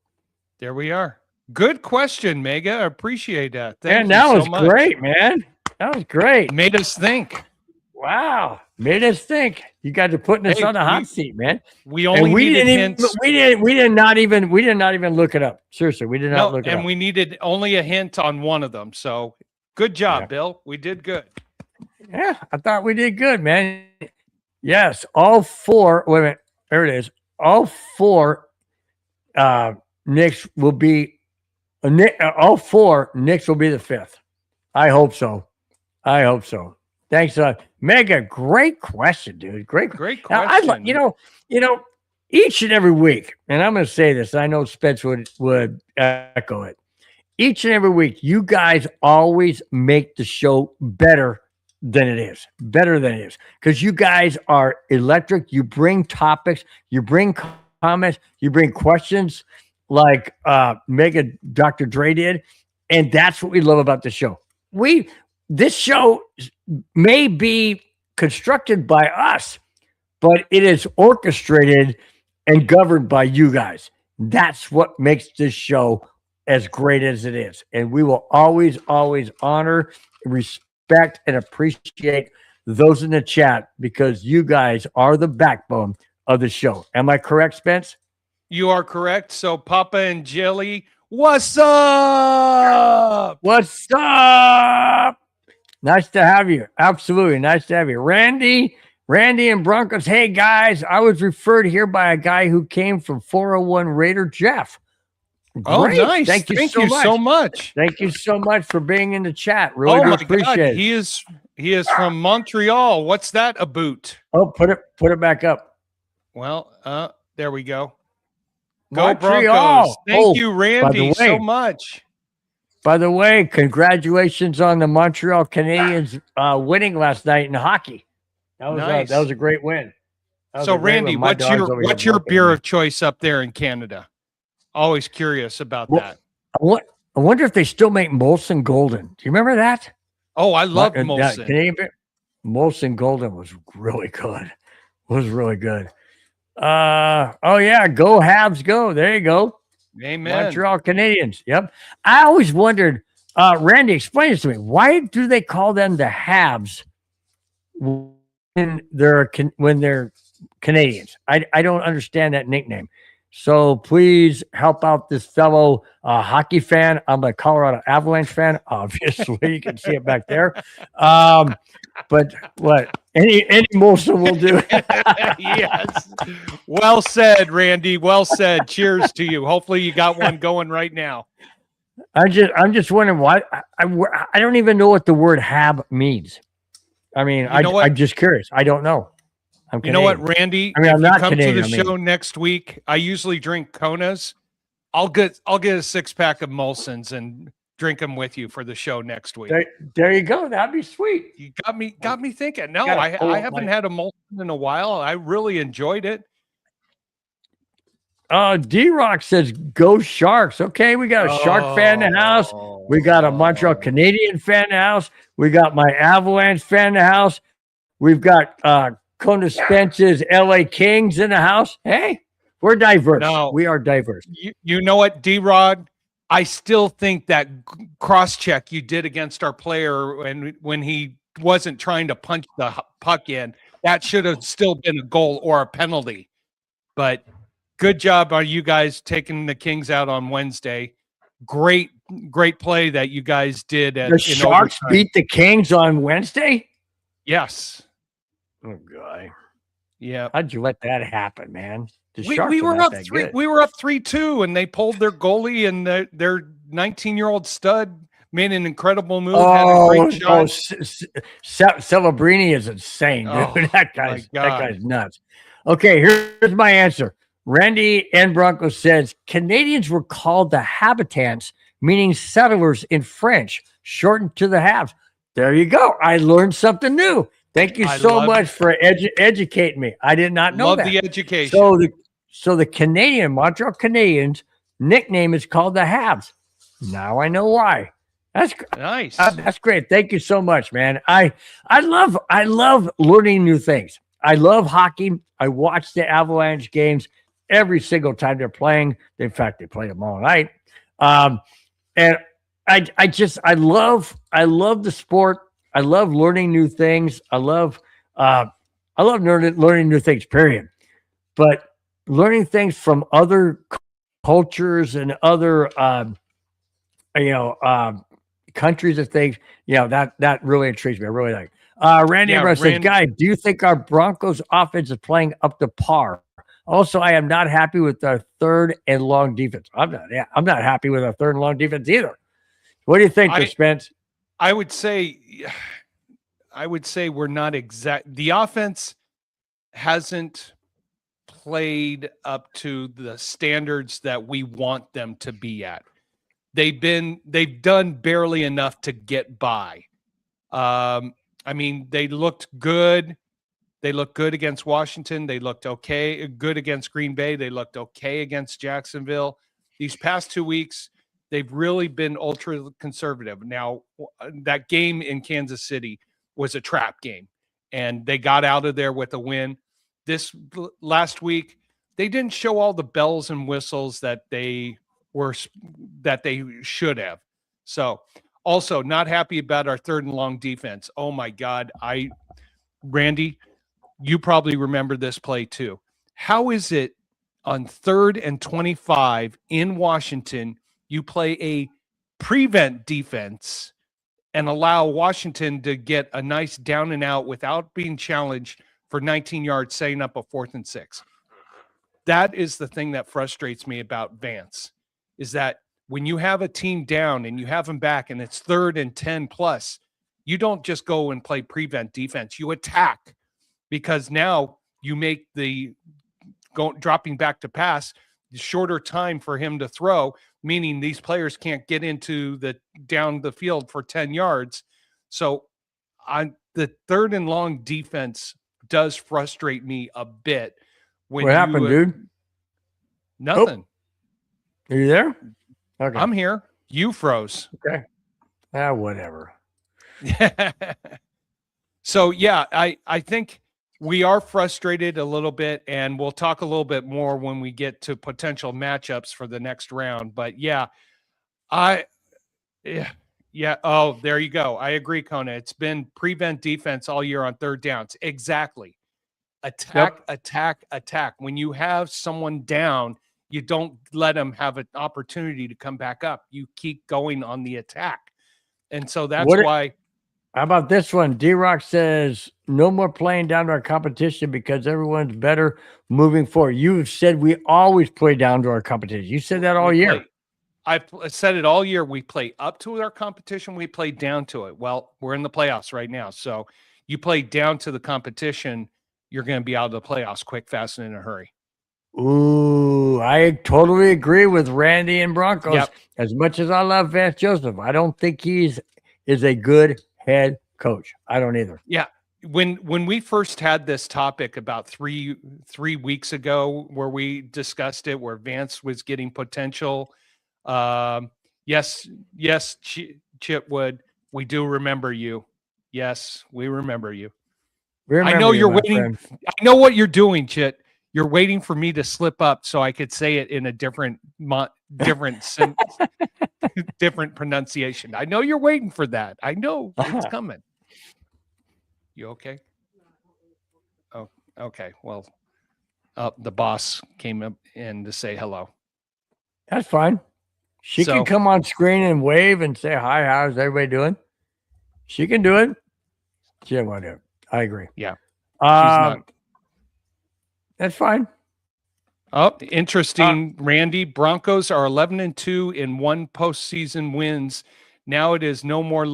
There we are. Good question, Mega. I appreciate that. Thank you that so was much. great, man. That was great. Made us think. Wow. Made us think. You guys are putting us on the hot seat, man. We only needed hints. We did not even look it up. Seriously, we did not look it up. And we needed only a hint on one of them. So good job, Bill. We did good. Yeah, I thought we did good, man. Yes, all four. Wait a minute. There it is. All four Knicks will be all four Knicks will be the fifth. I hope so. Thanks, Mega. Great question, dude. Great question. Now, each and every week, and I'm going to say this. I know Spence would echo it. Each and every week, you guys always make the show better than it is. Because you guys are electric. You bring topics. You bring comments. You bring questions like Mega Dr. Dre did. And that's what we love about the show. This show may be constructed by us, but it is orchestrated and governed by you guys. That's what makes this show as great as it is. And we will always, always honor, respect, and appreciate those in the chat because you guys are the backbone of the show. Am I correct, Spence? You are correct. So Papa and Jelly, what's up? What's up? Nice to have you. Absolutely. Nice to have you. Randy and Broncos. Hey, guys, I was referred here by a guy who came from 401 Raider Jeff. Great. Oh, nice. Thank you so much. Thank you so much for being in the chat. Really do appreciate it. He is from Montreal. What's that about? Oh, put it back up. Well, there we go. Go Montreal. Broncos. Thank you, Randy, so much. By the way, congratulations on the Montreal Canadiens winning last night in hockey. That was nice. That was a great win. So, Randy, what's your beer of choice up there in Canada? Always curious about that. I wonder if they still make Molson Golden. Do you remember that? Oh, I love Molson. Canadian beer. Molson Golden was really good. Oh yeah, go Habs, go! There you go. Amen. Montreal Canadiens. Yep. I always wondered, Randy, explain this to me. Why do they call them the Habs when they're Canadians? I don't understand that nickname. So please help out this fellow hockey fan. I'm a Colorado Avalanche fan. Obviously, you can see it back there. But what? Any Molson will do. Yes. Well said, Randy. Well said. Cheers to you. Hopefully you got one going right now. I'm just wondering why. I don't even know what the word "hab" means. I mean, I'm just curious. I don't know. You know what, Randy? I mean, I'm not Canadian. To the show next week. I usually drink Konas. I'll get a 6-pack of Molsons and drink them with you for the show next week. There you go. That'd be sweet. You got me thinking. No, I haven't had a Molson in a while. I really enjoyed it. D-Rock says, go Sharks. Okay, we got a Shark fan in the house. We got a Montreal Canadian fan in the house. We got my Avalanche fan in the house. We've got Kona Spence's LA Kings in the house. Hey, we're diverse. No, we are diverse. You know what, D-Rod? I still think that cross-check you did against our player when he wasn't trying to punch the puck in, that should have still been a goal or a penalty. But good job on you guys taking the Kings out on Wednesday. Great play that you guys did. The Sharks beat the Kings on Wednesday? Yes. Oh, God. Yeah. How'd you let that happen, man? We were up 3-2, and they pulled their goalie, and their 19-year-old stud made an incredible move. Had a great shot. Celebrini is insane, dude. That guy's nuts. Okay, here's my answer. Randy and Bronco says Canadians were called the habitants, meaning settlers in French, shortened to the Habs. There you go. I learned something new. Thank you I so love much for educating me. I did not know love that. the education. So the Canadian Montreal Canadiens nickname is called the Habs. Now I know why. That's Nice. that's great. Thank you so much, man. I love learning new things. I love hockey. I watch the Avalanche games every single time they're playing. In fact, they play them all night. And I love the sport. I love learning new things. I love learning new things. Period. But learning things from other cultures and other you know countries and things, that really intrigues me. I really like. Randy Ambrose says, "Guy, do you think our Broncos offense is playing up to par? Also, I am not happy with our third and long defense. I'm not happy with our third and long defense either. What do you think, Spence? I would say we're not exact. The offense hasn't played up to the standards that we want them to be at. They've done barely enough to get by. I mean, they looked good. They looked good against Washington. They looked good against Green Bay. They looked okay against Jacksonville. These past 2 weeks, they've really been ultra conservative. Now, that game in Kansas City was a trap game, and they got out of there with a win. This last week, they didn't show all the bells and whistles that they should have. So, also not happy about our third and long defense. Oh my God. Randy, you probably remember this play too. How is it on 3rd and 25 in Washington, you play a prevent defense and allow Washington to get a nice down and out without being challenged for 19 yards, setting up a 4th and 6? That is the thing that frustrates me about Vance, is that when you have a team down and you have them back and it's 3rd and 10 plus, you don't just go and play prevent defense. You attack, because now you make the dropping back to pass shorter time for him to throw, meaning these players can't get into down the field for 10 yards. So the 3rd and long defense does frustrate me a bit. What happened, dude? Nothing. Oh. Are you there? Okay. I'm here. You froze. Okay. Whatever. So, yeah, I think we are frustrated a little bit, and we'll talk a little bit more when we get to potential matchups for the next round. But, yeah. Oh, there you go. I agree, Kona. It's been prevent defense all year on third downs. Exactly. Attack, attack. When you have someone down, you don't let them have an opportunity to come back up. You keep going on the attack. And so that's why. How about this one? D-Rock says, no more playing down to our competition because everyone's better moving forward. You've said we always play down to our competition. You said that all year. I've said it all year. We play up to our competition. We play down to it. Well, we're in the playoffs right now. So you play down to the competition, you're going to be out of the playoffs quick, fast, and in a hurry. Ooh, I totally agree with Randy and Broncos. Yep. As much as I love Vance Joseph, I don't think is a good head coach. I don't either. Yeah. When we first had this topic about three weeks ago, where we discussed it, where Vance was getting potential, yes, Chitwood, we do remember you. Yes, we remember you. I know you're waiting. Friend. I know what you're doing, Chit. You're waiting for me to slip up so I could say it in a different different pronunciation. I know you're waiting for that. I know it's coming. You okay? Oh, okay. Well, the boss came up in to say hello. That's fine. She can come on screen and wave and say hi. How's everybody doing? She can do it. She didn't want to do it. I agree. Yeah. She's not. That's fine. Oh, interesting, Randy. Broncos are 11-2 in one postseason wins. Now it is no more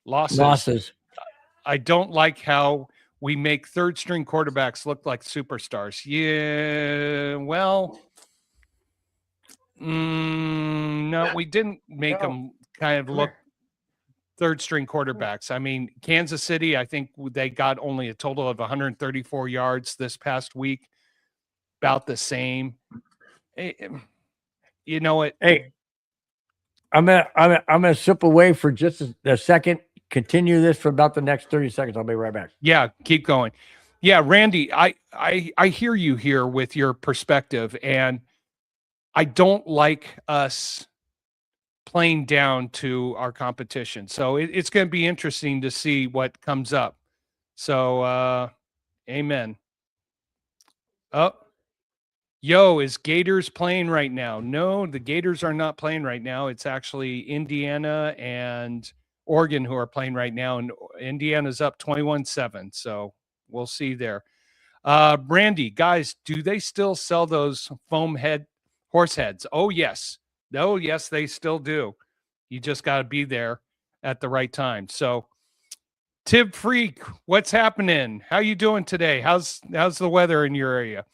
losses. I don't like how we make third-string quarterbacks look like superstars. Yeah, well, no, we didn't make them kind of look third string quarterbacks. I mean, Kansas City, I think they got only a total of 134 yards this past week, about the same. You know what? Hey, I'm gonna sip away for just a second. Continue this for about the next 30 seconds. I'll be right back. Yeah, keep going. Yeah, Randy, I hear you here with your perspective, and I don't like us playing down to our competition. So it's going to be interesting to see what comes up. So, amen. Oh, yo, is Gators playing right now? No, the Gators are not playing right now. It's actually Indiana and Oregon who are playing right now, and Indiana's up 21-7. So we'll see there. Brandy, guys, do they still sell those foam horse heads? Oh, yes. Oh, yes, they still do. You just got to be there at the right time. So, Tib Freak, what's happening? How you doing today? How's the weather in your area?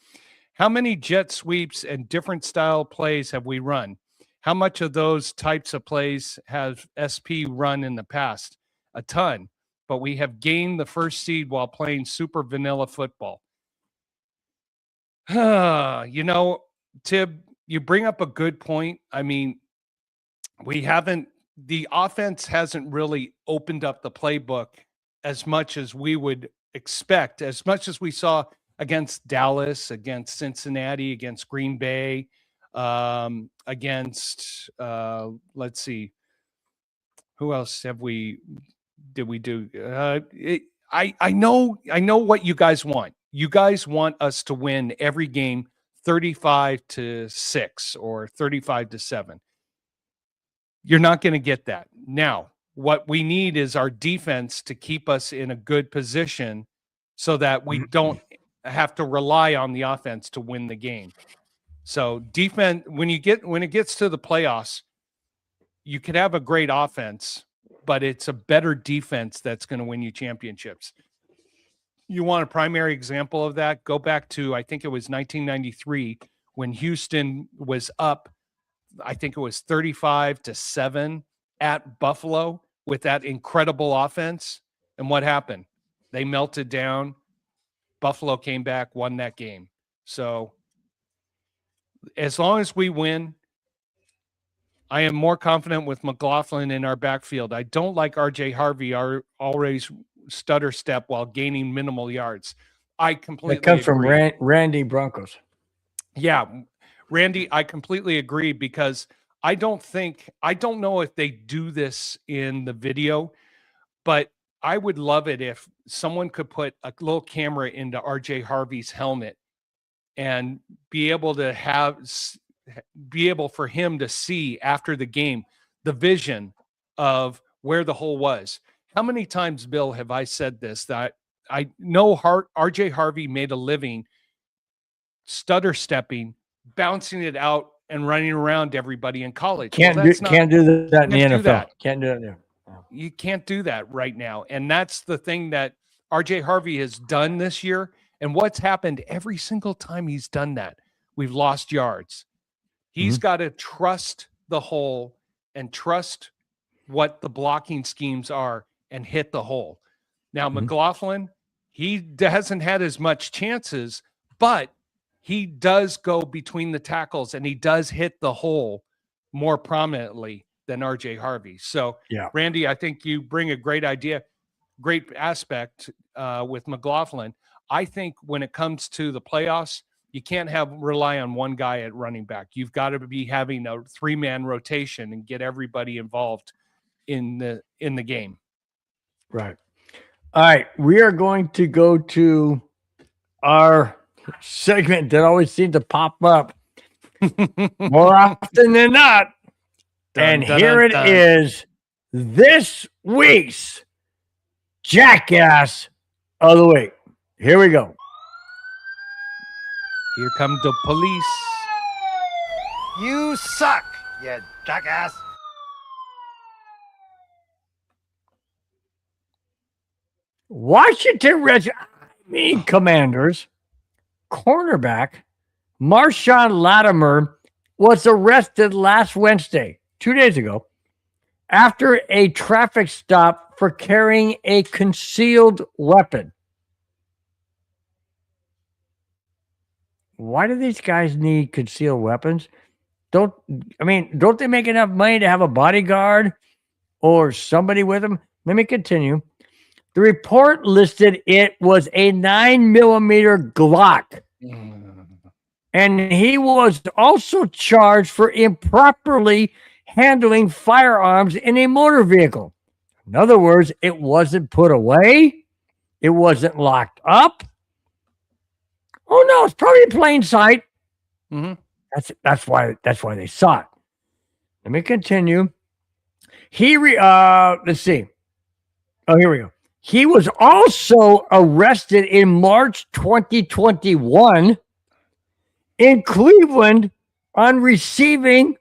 How many jet sweeps and different style plays have we run? How much of those types of plays have SP run in the past? A ton, but we have gained the first seed while playing super vanilla football. You know, Tib, you bring up a good point. I mean, the offense hasn't really opened up the playbook as much as we would expect, as much as we saw against Dallas, against Cincinnati, against Green Bay, against, let's see, who else did we do? I know what you guys want. You guys want us to win every game 35-6 or 35-7. You're not going to get that. Now, what we need is our defense to keep us in a good position so that we don't have to rely on the offense to win the game. So defense, when it gets to the playoffs, you could have a great offense, but it's a better defense that's going to win you championships. You want a primary example of that? Go back to, I think it was 1993 when Houston was up, I think it was 35-7 at Buffalo with that incredible offense. And what happened? They melted down. Buffalo came back, won that game. So as long as we win, I am more confident with McLaughlin in our backfield. I don't like RJ Harvey always stutter step while gaining minimal yards. I completely That comes agree. from Randy Broncos. Yeah, Randy, I completely agree because I don't know if they do this in the video, but I would love it if someone could put a little camera into RJ Harvey's helmet and be able for him to see after the game the vision of where the hole was. How many times, Bill, have I said this, that I know RJ Harvey made a living stutter stepping, bouncing it out and running around everybody in college. Can't do that in the NFL. Can't do that there. You can't do that right now. And that's the thing that RJ Harvey has done this year. And what's happened every single time he's done that, we've lost yards. He's got to trust the hole and trust what the blocking schemes are and hit the hole. Now, McLaughlin, he hasn't had as much chances, but he does go between the tackles and he does hit the hole more prominently than RJ Harvey. So, yeah, Randy, I think you bring a great idea, great aspect with McLaughlin. I think when it comes to the playoffs, you can't rely on one guy at running back. You've got to be having a 3-man rotation and get everybody involved in the game. Right. All right. We are going to go to our segment that always seems to pop up more often than not. Here it is, this week's Jackass of the Week. Here we go. Here come the police. You suck, you jackass. Washington Commanders cornerback Marshawn Latimer was arrested last Wednesday, 2 days ago, after a traffic stop for carrying a concealed weapon. Why do these guys need concealed weapons? Don't they make enough money to have a bodyguard or somebody with them? Let me continue. The report listed it was a 9mm Glock. And he was also charged for improperly handling firearms in a motor vehicle. In other words, it wasn't put away. It wasn't locked up. Oh no, it's probably in plain sight. Mm-hmm. That's why they saw it. Let me continue. Let's see. Oh, here we go. He was also arrested in March 2021 in Cleveland on receiving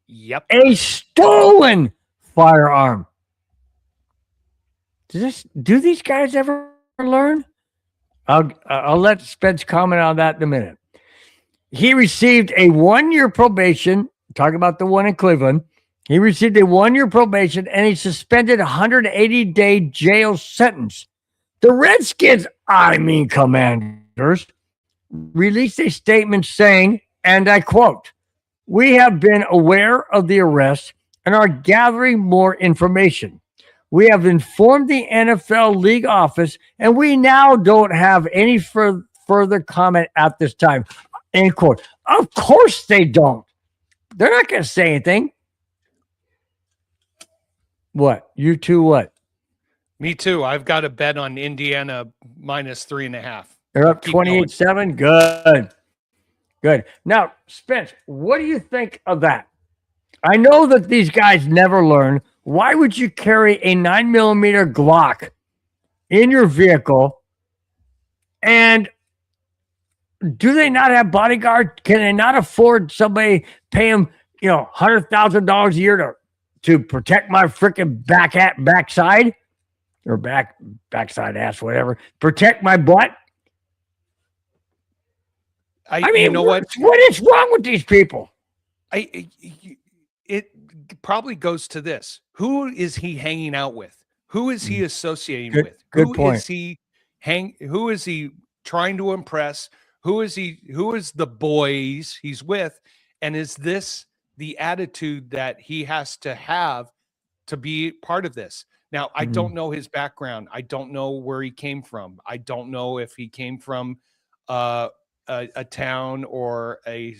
Yep. a stolen firearm. Do these guys ever learn? I'll let Spence comment on that in a minute. He received a 1-year probation. Talk about the one in Cleveland. He received a 1-year probation and a suspended 180-day jail sentence. The Redskins, Commanders, released a statement saying, and I quote, "We have been aware of the arrest and are gathering more information. We have informed the NFL league office, and we now don't have any further comment at this time." End quote. Of course they don't. They're not going to say anything. What? You two what? Me too. I've got a bet on Indiana -3.5. They're up Keep going. 28-7. Good. Now, Spence, what do you think of that? I know that these guys never learn. Why would you carry a 9mm Glock in your vehicle? And do they not have bodyguard? Can they not afford somebody pay them, $100,000 a year to protect my freaking backside or backside ass, whatever? Protect my butt. I mean, you know what? What is wrong with these people? It probably goes to this. Who is he hanging out with? Who is he associating with? Good point. Who is he trying to impress? Who is the boys he's with? And is this the attitude that he has to have to be part of this? Now, I don't know his background. I don't know where he came from. I don't know if he came from a town or a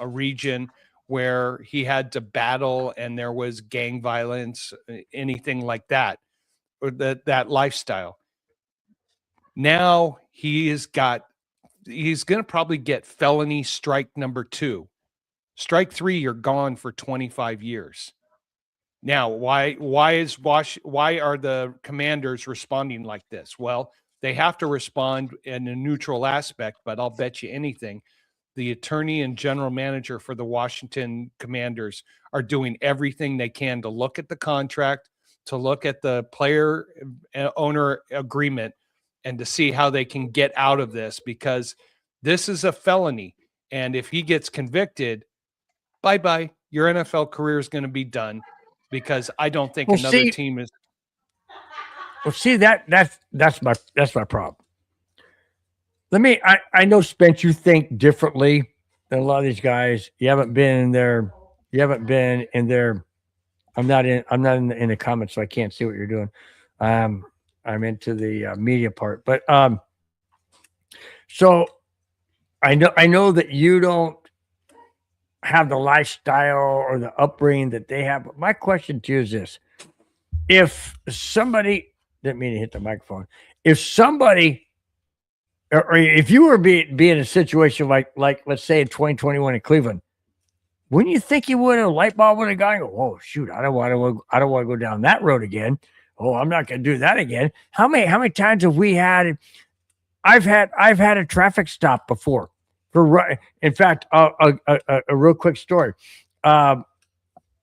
region where he had to battle and there was gang violence, anything like that, or that lifestyle. Now he's going to probably get felony strike number 2. Strike 3, you're gone for 25 years. Now, why are the Commanders responding like this? Well, they have to respond in a neutral aspect, but I'll bet you anything, the attorney and general manager for the Washington Commanders are doing everything they can to look at the contract, to look at the player owner agreement, and to see how they can get out of this, because this is a felony. And if he gets convicted, bye-bye. Your NFL career is going to be done, because I don't think another team is. Well, see, that's my problem. I know, Spence, you think differently than a lot of these guys. You haven't been in there. I'm not in the comments, so I can't see what you're doing. I'm into the media part, but so I know that you don't have the lifestyle or the upbringing that they have. But my question to you is this: if somebody didn't mean to hit the microphone, if somebody, or if you were be in a situation like let's say in 2021 in Cleveland, wouldn't you think you would have, a light bulb would have gone, oh shoot, I don't want to go down that road again. Oh, I'm not going to do that again. How many times have we had? I've had a traffic stop before. In fact, a real quick story.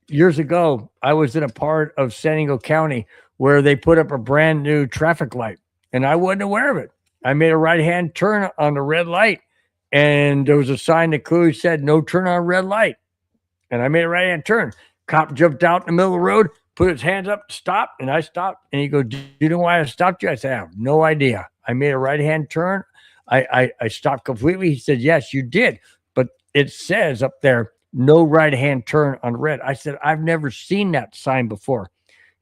Years ago, I was in a part of San Diego County where they put up a brand new traffic light, and I wasn't aware of it. I made a right-hand turn on the red light, and there was a sign that clearly said "No turn on red light," and I made a right-hand turn. Cop jumped out in the middle of the road, put his hands up, stop, and I stopped. And he goes, "Do you know why I stopped you?" I said, "I have no idea. I made a right-hand turn. I stopped completely." He said, "Yes, you did. But it says up there, no right-hand turn on red." I said, "I've never seen that sign before."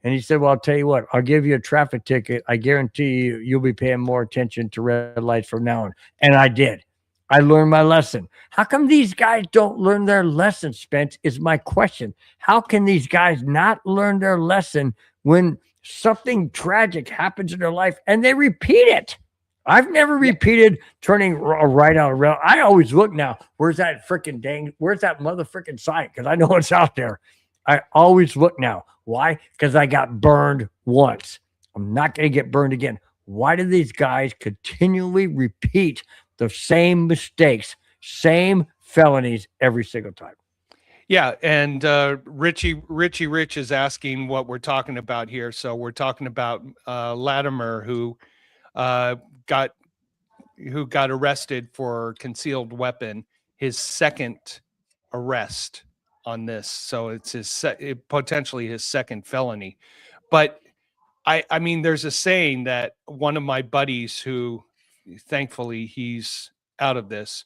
And he said, "Well, I'll tell you what, I'll give you a traffic ticket. I guarantee you'll be paying more attention to red lights from now on." And I did. I learned my lesson. How come these guys don't learn their lesson, Spence, is my question. How can these guys not learn their lesson when something tragic happens in their life and they repeat it? I've never repeated turning right out around. I always look now. Where's that mother freaking sign? Because I know it's out there. I always look now. Why? Because I got burned once. I'm not going to get burned again. Why do these guys continually repeat the same mistakes, same felonies every single time? Yeah, and Richie Rich is asking what we're talking about here. So we're talking about Latimer, who got arrested for concealed weapon, his second arrest on this. So it's potentially his second felony. But I mean, there's a saying that one of my buddies, who thankfully he's out of this,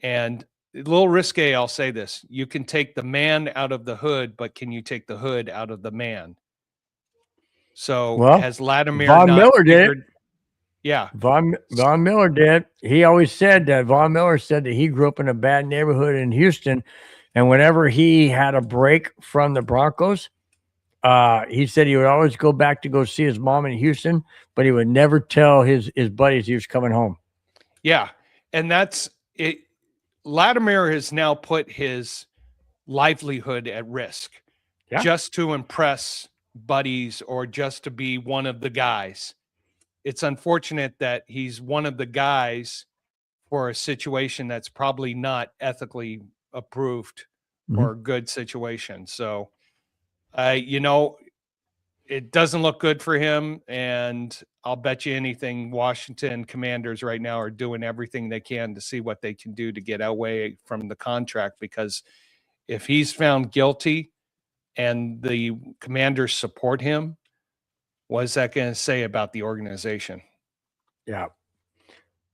and a little risque, I'll say this: you can take the man out of the hood, but can you take the hood out of the man? So has Latimer Von not Miller figured? did. Yeah, Von Miller did. He always said that. Von Miller said that he grew up in a bad neighborhood in Houston, and whenever he had a break from the Broncos, he said he would always go back to go see his mom in Houston, but he would never tell his buddies he was coming home. Yeah, and that's it. Latimer has now put his livelihood at risk just to impress buddies or just to be one of the guys. It's unfortunate that he's one of the guys for a situation that's probably not ethically approved or a good situation. So, it doesn't look good for him. And I'll bet you anything, Washington Commanders right now are doing everything they can to see what they can do to get away from the contract, because if he's found guilty and the Commanders support him, what is that going to say about the organization? Yeah.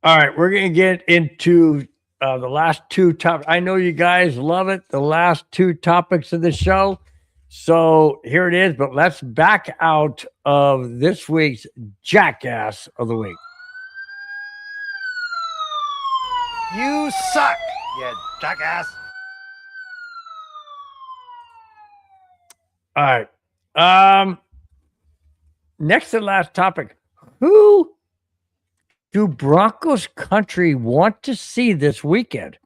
All right, we're going to get into the last two topics. I know you guys love it, the last two topics of the show. So here it is, but let's back out of this week's Jackass of the Week. You suck, you jackass. All right. Next to last topic. Who do Broncos country want to see this weekend?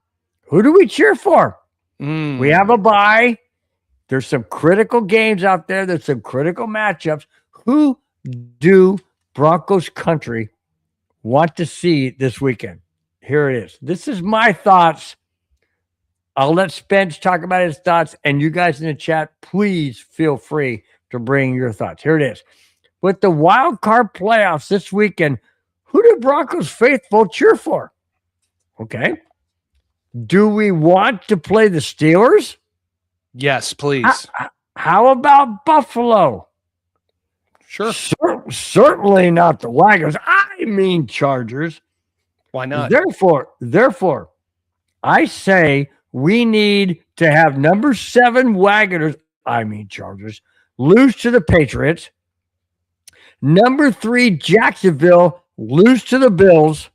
Who do we cheer for? We have a bye. There's some critical games out there. There's some critical matchups. Who do Broncos country want to see this weekend? Here it is. This is my thoughts. I'll let Spence talk about his thoughts, and you guys in the chat, please feel free to bring your thoughts. Here it is. With the wild card playoffs this weekend, who do Broncos faithful cheer for? Okay. Do we want to play the Steelers? Yes, please. How about Buffalo? Sure. Certainly not the Wagons. I mean Chargers. Why not? Therefore, I say we need to have number 7 Wagoners, I mean Chargers, lose to the Patriots. Number 3 Jacksonville lose to the Bills.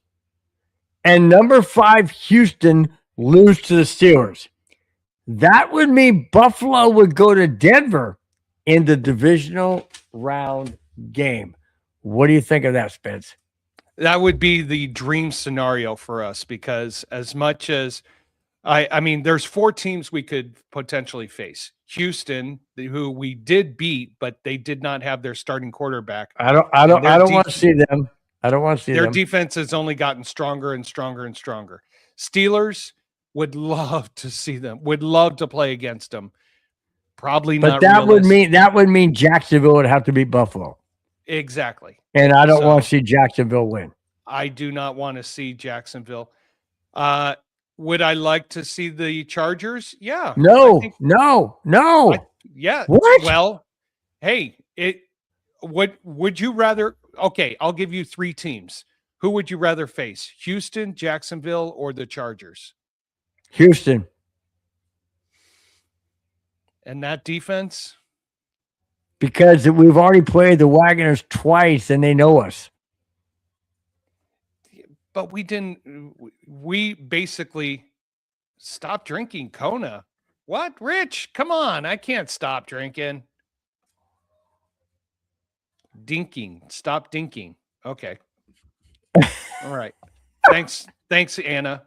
And number 5 Houston lose to the Steelers. That would mean Buffalo would go to Denver in the divisional round game. What do you think of that, Spence? That would be the dream scenario for us, because as much as I mean, there's 4 teams we could potentially face. Houston, who we did beat, but they did not have their starting quarterback. I don't want to see them. I don't want to see their them. defense has only gotten stronger and stronger and stronger. Steelers, would love to see them. Would love to play against them. Probably not. But that would mean Jacksonville would have to beat Buffalo. Exactly. And I don't want to see Jacksonville win. I do not want to see Jacksonville. Would I like to see the Chargers? Yeah. No. Yeah. What? Well, hey, would you rather? Okay, I'll give you 3 teams. Who would you rather face? Houston, Jacksonville, or the Chargers? Houston. And that defense? Because we've already played the Wagoners twice and they know us. But we didn't. We basically stopped drinking Kona. What, Rich? Come on. I can't stop drinking. Dinking. Stop dinking. Okay. All right. Thanks, Anna.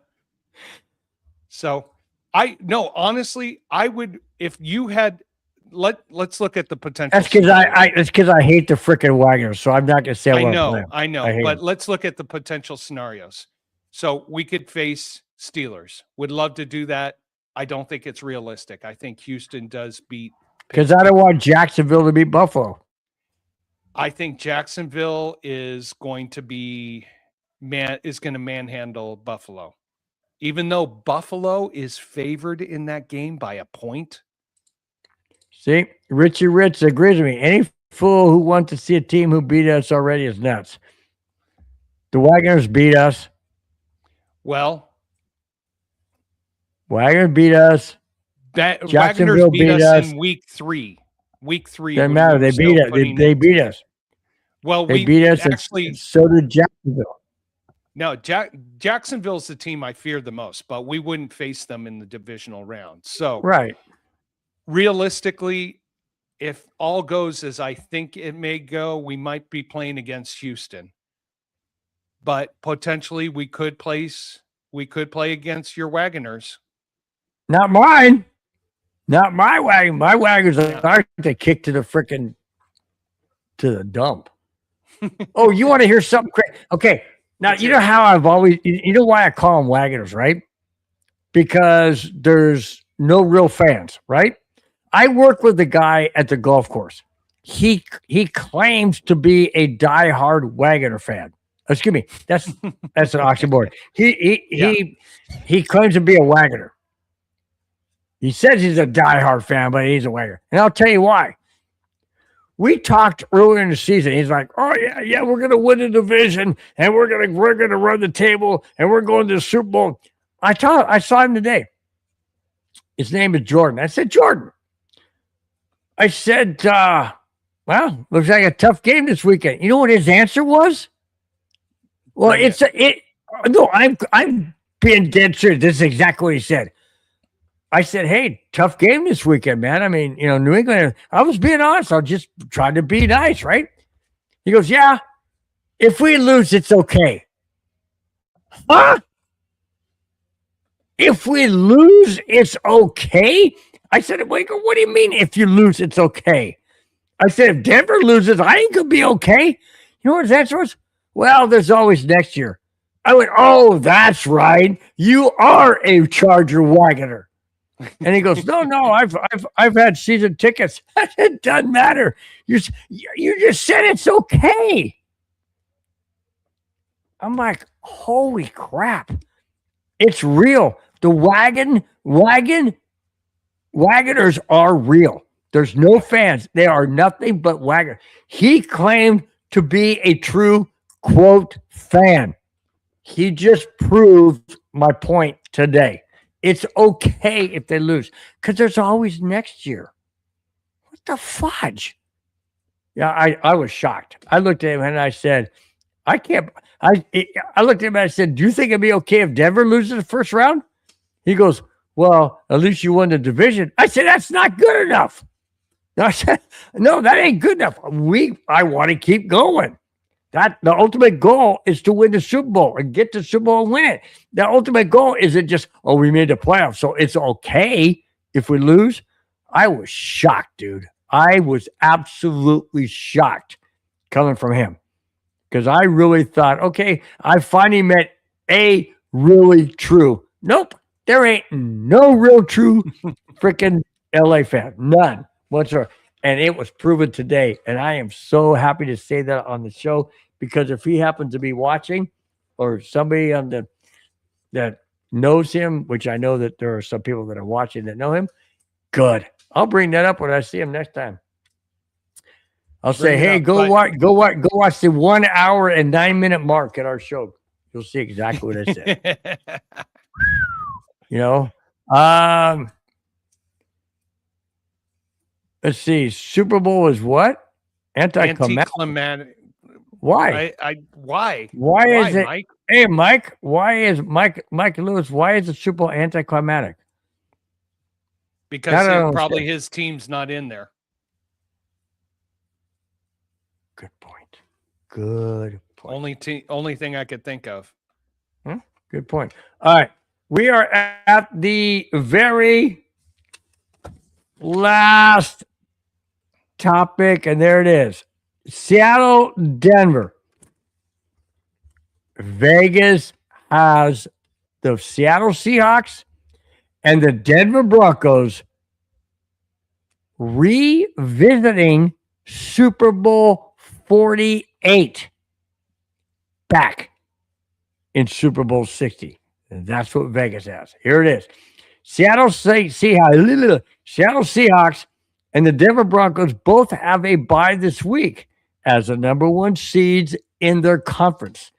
So honestly, I would, if you had, let's look at the potential. That's because I hate the freaking Wagoners, so I'm not gonna say. I know, but them. let's look at the potential scenarios. So we could face Steelers. Would love to do that. I don't think it's realistic. I think Houston does beat. Because I don't want Jacksonville to beat Buffalo. I think Jacksonville is going to manhandle Buffalo. Even though Buffalo is favored in that game by a point. See, Richie Rich agrees with me. Any fool who wants to see a team who beat us already is nuts. The Wagoners beat us. Well, Wagoners beat us. Wagoners beat us in week 3. Week 3. Doesn't matter. They beat us. They beat us. Well, they beat us. Actually, so did Jacksonville. No, Jacksonville's the team I fear the most, but we wouldn't face them in the divisional round. So, right. Realistically, if all goes as I think it may go, we might be playing against Houston. But potentially we could play against your Wagoners. Not mine. Not my wagon. My wagons are to kick to the dump. Oh, you want to hear something quick? Okay. Now, you know how I've always, you know why I call them Wagoners, right? Because there's no real fans, right? I work with the guy at the golf course. He claims to be a diehard Wagoner fan. Excuse me. That's an oxymoron. He claims to be a Wagoner. He says he's a diehard fan, but he's a Wagoner. And I'll tell you why. We talked earlier in the season. He's like, "Oh yeah, we're gonna win the division, and we're gonna run the table, and we're going to the Super Bowl." I saw him today. His name is Jordan. I said, "Jordan." I said, "Well, looks like a tough game this weekend." You know what his answer was? Well, no, I'm being dead serious. This is exactly what he said. I said, "Hey, tough game this weekend, man. I mean, New England." I was being honest. I was just trying to be nice, right? He goes, "Yeah, if we lose, it's okay." Huh? If we lose, it's okay? I said, "Wait, what do you mean if you lose, it's okay?" I said, "If Denver loses, I ain't going to be okay." You know what his answer was? "Well, there's always next year." I went, "Oh, that's right. You are a Charger Wagoner." And he goes, No, I've had season tickets. It doesn't matter. You just said it's okay. I'm like, holy crap. It's real. The Wagoners are real. There's no fans. They are nothing but Wagoner. He claimed to be a true, quote, fan. He just proved my point today. It's okay if they lose because there's always next year. What the fudge? Yeah, I was shocked. I looked at him and I said, I can't. I looked at him and I said, "Do you think it'd be okay if Denver loses the first round?" He goes, "Well, at least you won the division." I said, "That's not good enough." I said, "No, that ain't good enough. I want to keep going. The ultimate goal is to win the Super Bowl and get the Super Bowl and win it. The ultimate goal isn't just, we made the playoffs, so it's okay if we lose." I was shocked, dude. I was absolutely shocked coming from him because I really thought, okay, I finally met a really true. Nope, there ain't no real true freaking LA fan. None whatsoever. And it was proven today. And I am so happy to say that on the show because if he happens to be watching or somebody on that knows him, which I know that there are some people that are watching that know him, good. I'll bring that up when I see him next time. I'll say, hey, go watch the 1 hour and 9 minute mark at our show. You'll see exactly what I said. You know, let's see. Super Bowl is what? Anticlimactic. Why? Why? Why is it? Mike? Hey, Mike. Why is Mike Lewis? Why is the Super Bowl anticlimactic? Because probably his team's not in there. Good point. Good point. Only thing I could think of. Good point. All right. We are at the very last topic, and there it is. Seattle, Denver. Vegas has the Seattle Seahawks and the Denver Broncos revisiting Super Bowl 48 back in Super Bowl 60. And that's what Vegas has. Here it is. Seattle Seahawks and the Denver Broncos both have a bye this week as the number one seeds in their conference.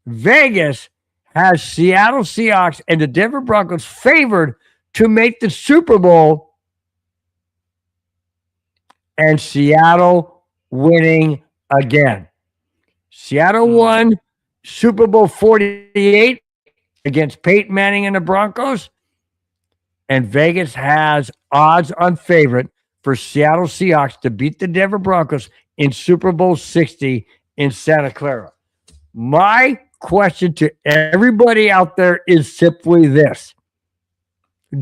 Vegas has Seattle Seahawks and the Denver Broncos favored to make the Super Bowl, and Seattle winning again. Seattle won Super Bowl 48 against Peyton Manning and the Broncos, and Vegas has odds on favorite for Seattle Seahawks to beat the Denver Broncos in Super Bowl 60 in Santa Clara. My question to everybody out there is simply this.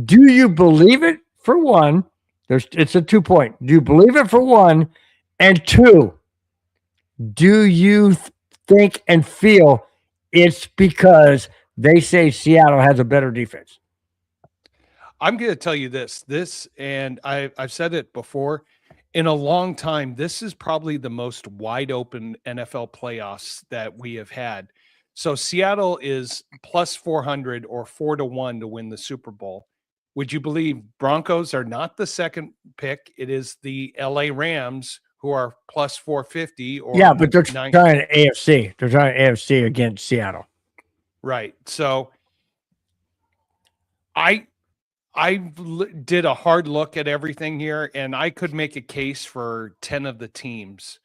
Do you believe it, for one? It's a 2 point. Do you believe it, for one? And two, do you think and feel it's because they say Seattle has a better defense? I'm going to tell you this, and I've said it before, in a long time, this is probably the most wide open NFL playoffs that we have had. So Seattle is plus 400 or 4-1 to win the Super Bowl. Would you believe Broncos are not the second pick? It is the LA Rams who are plus 450. Or yeah, but they're trying AFC. They're trying AFC against Seattle. Right. So I did a hard look at everything here, and I could make a case for 10 of the teams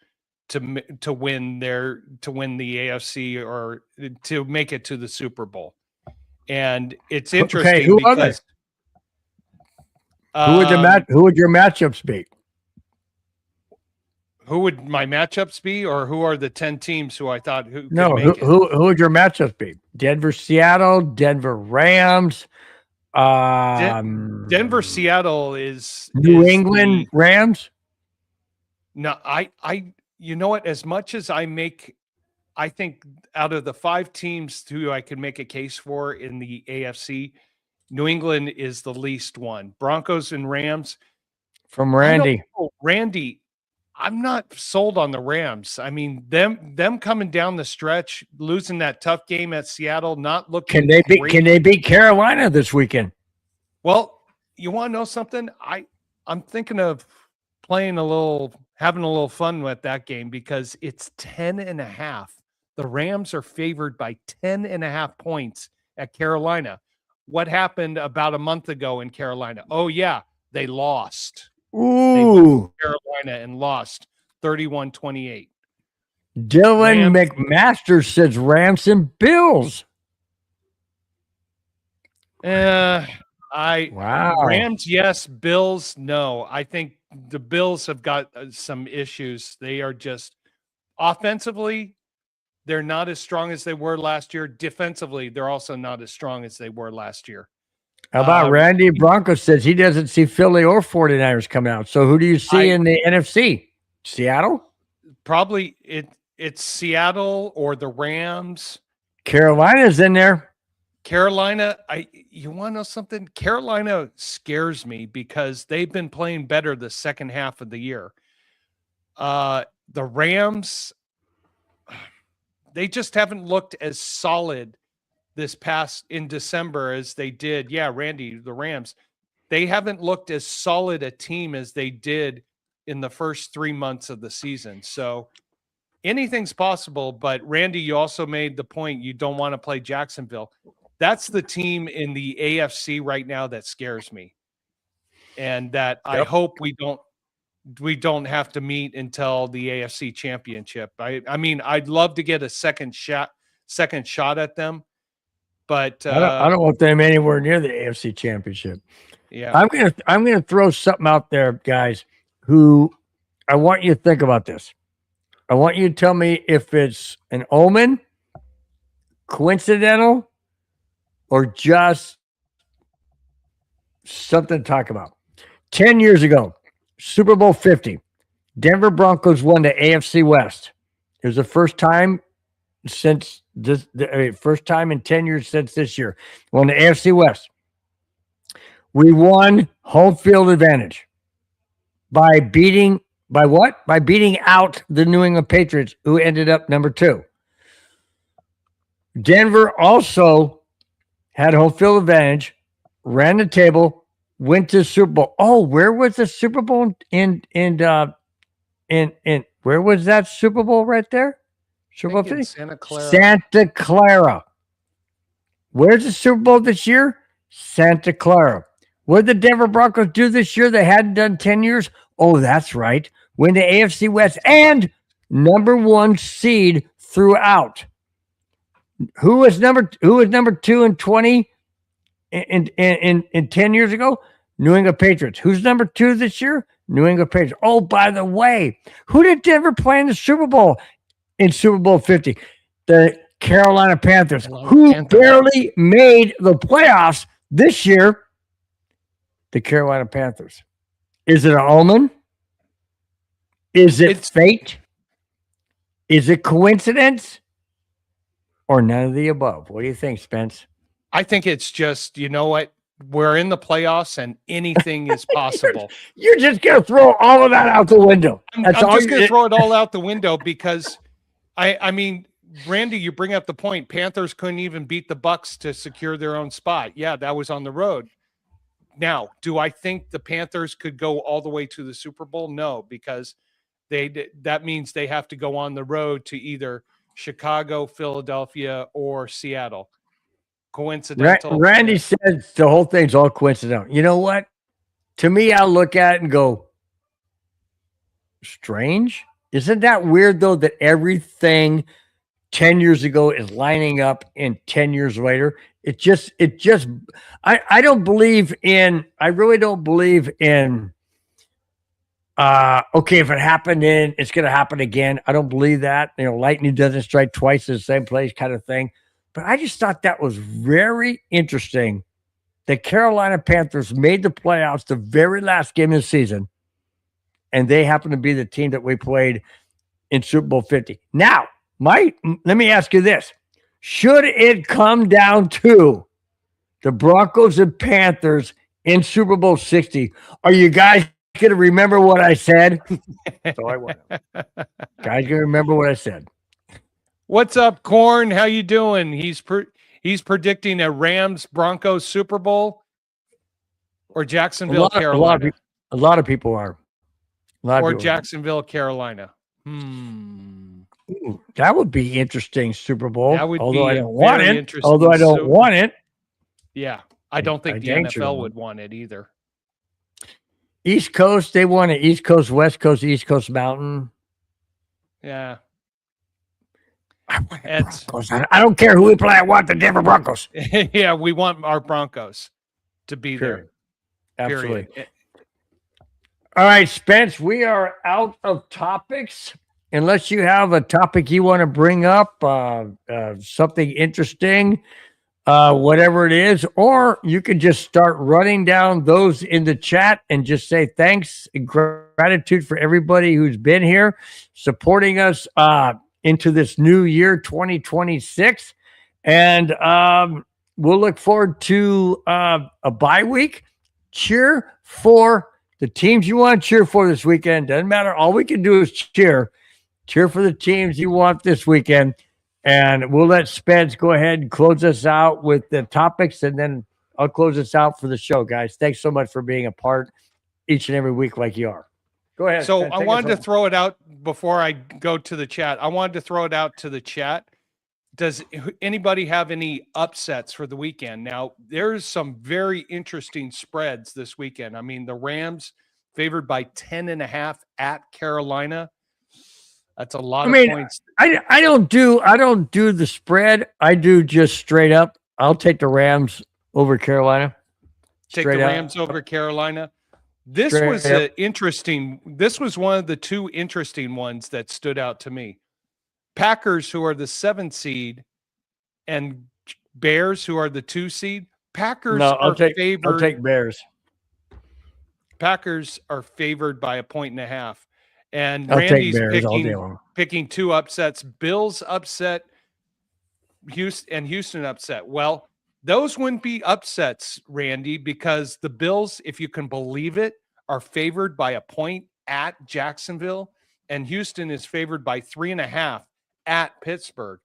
to win the AFC or to make it to the Super Bowl. And it's interesting because who would your matchups be? Who would my matchups be, or who are the 10 teams who I thought who would your matchups be? Denver, Seattle, Denver Rams. Denver, Seattle is New England Rams. No, you know what? As much as I think out of the 5 teams who I could make a case for in the AFC, New England is the least one. Broncos and Rams. From Randy. Randy, I'm not sold on the Rams. I mean, them coming down the stretch, losing that tough game at Seattle, not looking. Can they beat Carolina this weekend? Well, you want to know something? I'm thinking of having a little fun with that game because it's 10.5. The Rams are favored by 10.5 points at Carolina. What happened about a month ago in Carolina? Oh yeah, they lost. Ooh, Carolina and lost 31-28. Dylan McMaster says Rams and Bills. Rams, yes. Bills, no. I think the Bills have got some issues. They are just offensively, they're not as strong as they were last year. Defensively, they're also not as strong as they were last year. How about Randy Bronco says he doesn't see Philly or 49ers coming out. So who do you see in the NFC? Seattle? Probably it's Seattle or the Rams. Carolina's in there. Carolina, you want to know something? Carolina scares me because they've been playing better the second half of the year. The Rams, they just haven't looked as solid this past in December as they did. Yeah, Randy, the Rams, they haven't looked as solid a team as they did in the first 3 months of the season. So anything's possible. But Randy, you also made the point you don't want to play Jacksonville. That's the team in the AFC right now that scares me. And that I hope we don't have to meet until the AFC Championship. I mean, I'd love to get a second shot at them, but I don't want them anywhere near the AFC Championship. Yeah, I'm gonna throw something out there, guys. Who I want you to think about this. I want you to tell me if it's an omen, coincidental, or just something to talk about. 10 years ago, Super Bowl 50, Denver Broncos won the AFC West. It was the first time since this, first time in 10 years since this year. Won the AFC West. We won home field advantage by beating out the New England Patriots, who ended up number 2. Denver also had home field advantage, ran the table, went to Super Bowl. Oh, where was the Super Bowl in where was that Super Bowl right there? Super Bowl 50? Santa Clara. Santa Clara. Where's the Super Bowl this year? Santa Clara. What did the Denver Broncos do this year they hadn't done 10 years? Oh, that's right. Win the AFC West and number 1 seed throughout. Who was number 2 in 20 in 10 years ago? New England Patriots. Who's number 2 this year? New England Patriots. Oh, by the way, who did Denver play in the Super Bowl in Super Bowl 50? The Carolina Panthers, who barely made the playoffs this year. The Carolina Panthers. Is it an omen? Is it fate? Is it coincidence? Or none of the above? What do you think, Spence? I think it's just, you know what? We're in the playoffs and anything is possible. You're just going to throw all of that out the window. I'm just going to throw it all out the window because, I mean, Randy, you bring up the point. Panthers couldn't even beat the Bucks to secure their own spot. Yeah, that was on the road. Now, do I think the Panthers could go all the way to the Super Bowl? No, because that means they have to go on the road to either Chicago, Philadelphia, or Seattle. Coincidental. Randy says the whole thing's all coincidental. You know what? To me, I look at it and go, strange. Isn't that weird, though, that everything 10 years ago is lining up in 10 years later? I don't believe in, I really don't believe in, okay, if it happened then it's going to happen again. I don't believe that. You know, lightning doesn't strike twice in the same place kind of thing. But I just thought that was very interesting. The Carolina Panthers made the playoffs the very last game of the season, and they happen to be the team that we played in Super Bowl 50. Now, let me ask you this. Should it come down to the Broncos and Panthers in Super Bowl 60, are you guys going to remember what I said? So I want guys going to remember what I said. What's up, Corn? How you doing? He's predicting a Rams Broncos Super Bowl or Jacksonville, Carolina. A lot of people are. Or Jacksonville, Carolina. Ooh, that would be interesting, Super Bowl. That would although be I don't want it. Although I don't want it. Yeah, I don't think the NFL would want it either. East Coast, they want it. East Coast, West Coast, East Coast Mountain. Yeah. I don't care who we play. I want the Denver Broncos. Yeah, we want our Broncos to be there. Absolutely. Period. All right, Spence, we are out of topics. Unless you have a topic you want to bring up, something interesting, whatever it is, or you can just start running down those in the chat and just say thanks and gratitude for everybody who's been here supporting us into this new year 2026. And we'll look forward to a bye week. Cheer for the teams you want to cheer for this weekend. Doesn't matter. All we can do is cheer for the teams you want this weekend. And we'll let Spence go ahead and close us out with the topics, and then I'll close us out for the show, guys. Thanks so much for being a part each and every week like you are. Go ahead. So Spence, I take us wanted to home. throw it out before I go to the chat. I wanted to throw it out to the chat. Does anybody have any upsets for the weekend? Now, there's some very interesting spreads this weekend. I mean, the Rams favored by 10.5 at Carolina. That's a lot of points. I don't do the spread. I do just straight up. I'll take the Rams over Carolina. Take the Rams over Carolina. This Straight was up. interesting. This was one of the two interesting ones that stood out to me. Packers, who are the 7th seed, and Bears, who are the 2 seed. Packers I'll take Bears. Packers are favored by 1.5. And I'll take Randy's Bears all day long. picking 2 upsets. Bills upset, Houston upset. Well, those wouldn't be upsets, Randy, because the Bills, if you can believe it, are favored by 1 point at Jacksonville, and Houston is favored by 3.5 at Pittsburgh.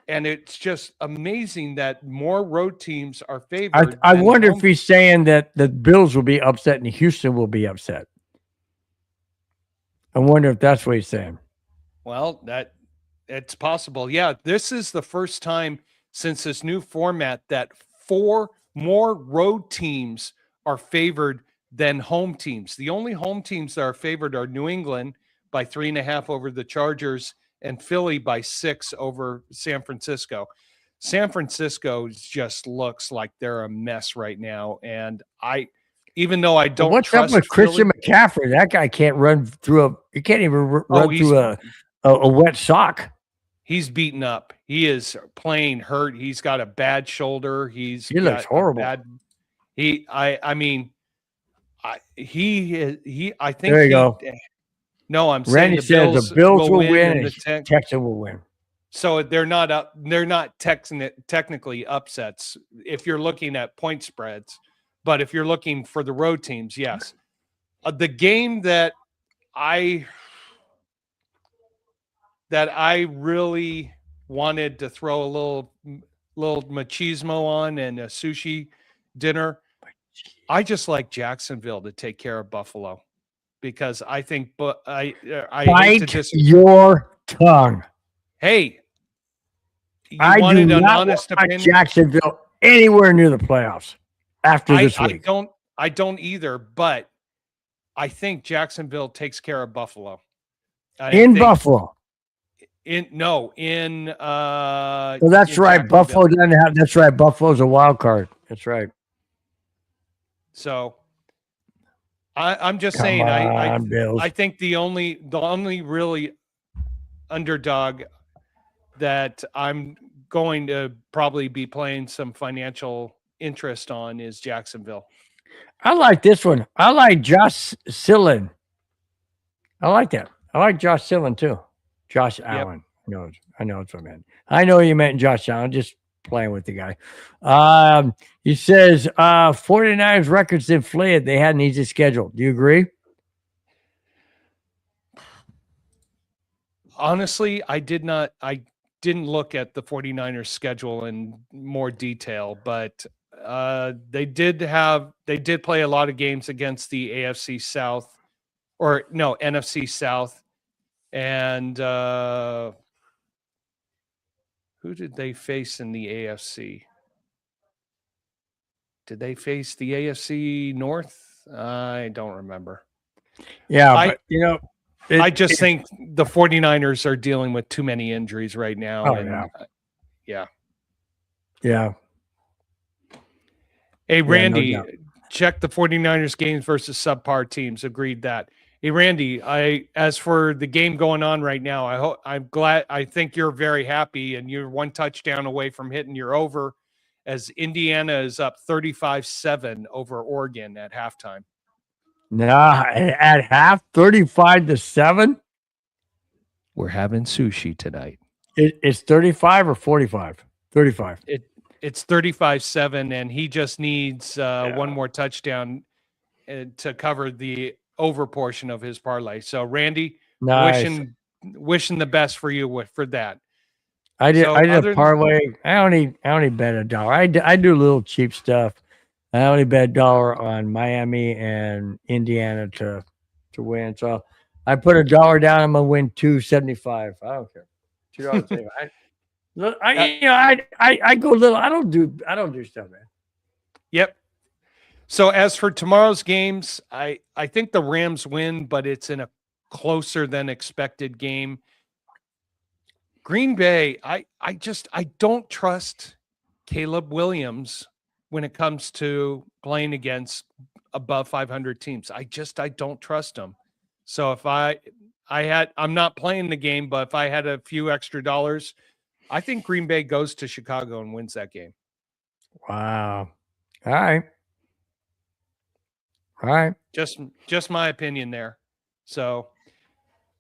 And it's just amazing that more road teams are favored. I wonder if he's saying that the Bills will be upset and Houston will be upset. I wonder if that's what he's saying. Well, it's possible. Yeah, this is the first time since this new format that 4 more road teams are favored than home teams. The only home teams that are favored are New England by 3.5 over the Chargers and Philly by 6 over San Francisco. San Francisco just looks like they're a mess right now. And even though I don't What's trust up with Christian Philly, McCaffrey? That guy can't run through he can't even run through a wet sock. he's beaten up. He is playing hurt. He's got a bad shoulder. He looks horrible. I think There you go. No, I'm Randy saying says the Bills will win and and Texans will win. So they're not technically upsets if you're looking at point spreads, but if you're looking for the road teams, yes. The game that I really wanted to throw a little machismo on and a sushi dinner, I just like Jacksonville to take care of Buffalo because I think, but I hate to Bite your tongue. Hey, you I wanted do an not honest want opinion? Jacksonville anywhere near the playoffs after this week. I don't either, but I think Jacksonville takes care of Buffalo. Buffalo. Well, that's right. Buffalo doesn't have. That's right. Buffalo's a wild card. That's right. So I'm just Come saying. on, Bills. I think the only really underdog that I'm going to probably be playing some financial interest on is Jacksonville. I like this one. I like Josh Sillin. I like that. I like Josh Sillin too. Josh Allen. I know it's what I meant. I know you meant Josh Allen. Just playing with the guy. He says 49ers records inflated. They had an easy schedule. Do you agree? Honestly, I didn't look at the 49ers schedule in more detail, but they did play a lot of games against the NFC South NFC South. And who did they face in the AFC? Did they face the AFC North? I don't remember. Yeah, I just think the 49ers are dealing with too many injuries right now. Yeah. Hey, Randy, check the 49ers games versus subpar teams. Agreed that. Hey, Randy, as for the game going on right now, I think you're very happy and you're 1 touchdown away from hitting your over as Indiana is up 35-7 over Oregon at halftime. Nah, at half, 35-7. We're having sushi tonight. It's 35 or 45? 35. It's 35-7, and he just needs 1 more touchdown to cover the over portion of his parlay. So, Randy, nice. wishing the best for you for that. I did So I did a other than parlay. I only bet $1. I do a little cheap stuff. I only bet $1 on Miami and Indiana to win. So I put $1 down. I'm gonna win 275. I don't care. $2. I go little. I don't do stuff, man. Yep. So as for tomorrow's games, I think the Rams win, but it's in a closer than expected game. Green Bay, I don't trust Caleb Williams when it comes to playing against above 500 teams. I don't trust him. So if I'm not playing the game, but if I had a few extra dollars, I think Green Bay goes to Chicago and wins that game. Wow. All right. All right. Just my opinion there. So,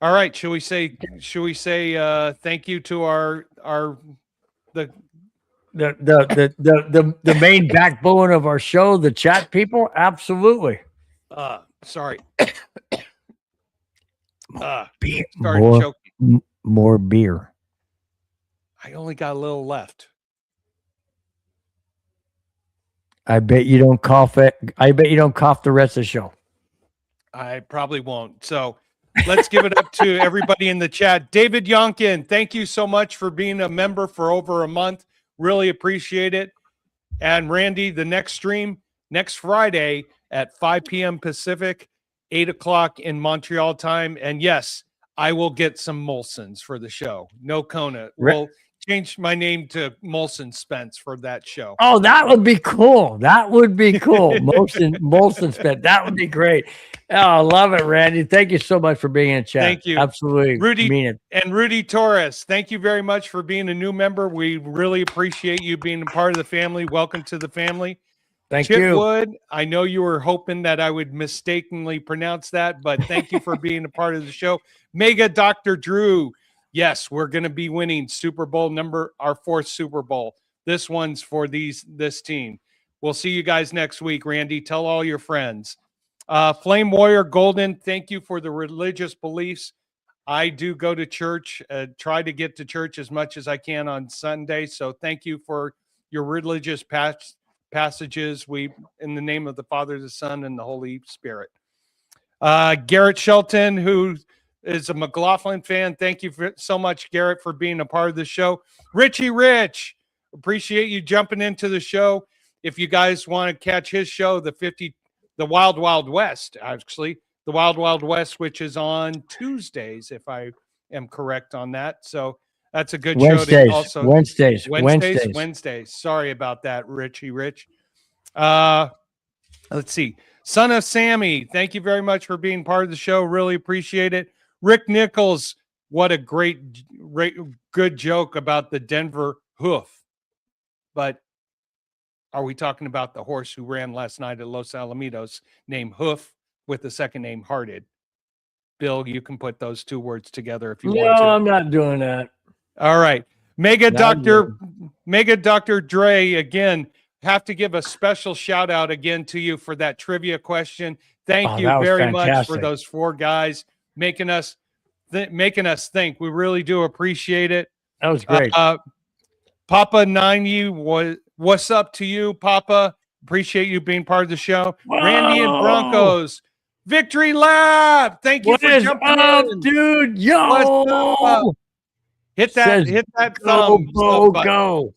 all right. Should we say thank you to the main backbone of our show, the chat people? Absolutely. Sorry. Beer. Started choking. More beer. I only got a little left. I bet you don't cough it. I bet you don't cough the rest of the show. I probably won't. So let's give it up to everybody in the chat. David Yonkin, thank you so much for being a member for over a month. Really appreciate it. And Randy, the next stream next Friday at 5 p.m. Pacific, 8 o'clock in Montreal time. And yes, I will get some Molsons for the show. No Kona. We'll change my name to Molson Spence for that show. Oh, that would be cool. That would be cool. Molson Spence. That would be great. Oh, I love it, Randy. Thank you so much for being in chat. Thank you. Absolutely. Rudy mean it. And Rudy Torres, thank you very much for being a new member. We really appreciate you being a part of the family. Welcome to the family. Thank Chip you. Wood, I know you were hoping that I would mistakenly pronounce that, but thank you for being a part of the show. Mega Dr. Drew. Yes, we're going to be winning Super Bowl our 4th Super Bowl. This one's for this team. We'll see you guys next week, Randy. Tell all your friends. Flame Warrior Golden, thank you for the religious beliefs. I do go to church, try to get to church as much as I can on Sunday. So thank you for your religious passages. We, in the name of the Father, the Son, and the Holy Spirit. Garrett Shelton, who is a McLaughlin fan. Thank you so much, Garrett, for being a part of the show. Richie Rich, appreciate you jumping into the show. If you guys want to catch his show, the Wild Wild West, actually, the Wild Wild West, which is on Tuesdays, if I am correct on that. So that's a good show to also Wednesdays. Sorry about that, Richie Rich. Let's see. Son of Sammy, thank you very much for being part of the show. Really appreciate it. Rick Nichols, what a great, good joke about the Denver hoof. But are we talking about the horse who ran last night at Los Alamitos named Hoof with the second name Hearted? Bill, you can put those two words together if you want to. No, I'm not doing that. All right. Mega Dr. Dre, again, have to give a special shout out again to you for that trivia question. Thank you very much for those 4 guys making us think. We really do appreciate it. That was great. Papa 90, what's up to you, Papa? Appreciate you being part of the show. Whoa! Randy and Broncos Victory Lab. Thank you for jumping in, dude. Yo, hit that thumbs up button. Go.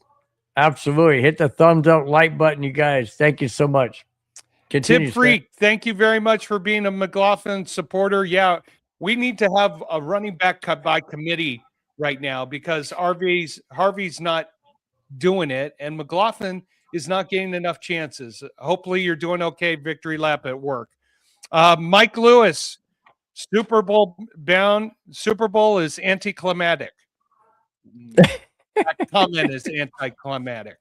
Absolutely. Hit the thumbs up like button, you guys. Thank you so much. Continue, Tip Freak, thank you very much for being a McLaughlin supporter. Yeah, we need to have a running back by committee right now because Harvey's not doing it, and McLaughlin is not getting enough chances. Hopefully you're doing okay, Victory Lap at work. Mike Lewis, Super Bowl is anticlimactic. That comment is anticlimactic.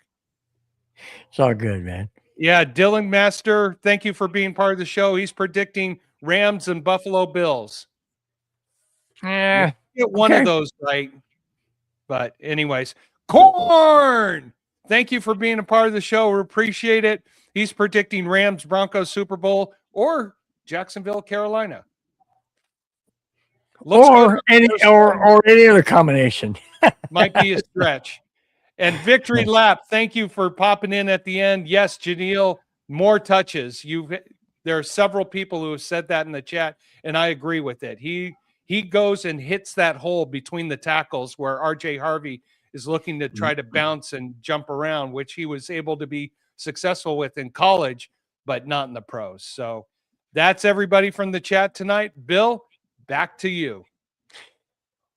It's all good, man. Yeah, Dylan Master, thank you for being part of the show. He's predicting Rams and Buffalo Bills. Yeah, get one of those right. But anyways, Corn, thank you for being a part of the show. We appreciate it. He's predicting Rams, Broncos, Super Bowl, or Jacksonville, Carolina. Looks or good. any other combination. Might be a stretch. And Victory Lap, thank you for popping in at the end. Yes, Janelle, more touches. There are several people who have said that in the chat, and I agree with it. He goes and hits that hole between the tackles where RJ Harvey is looking to try to bounce and jump around, which he was able to be successful with in college, but not in the pros. So that's everybody from the chat tonight. Bill, back to you.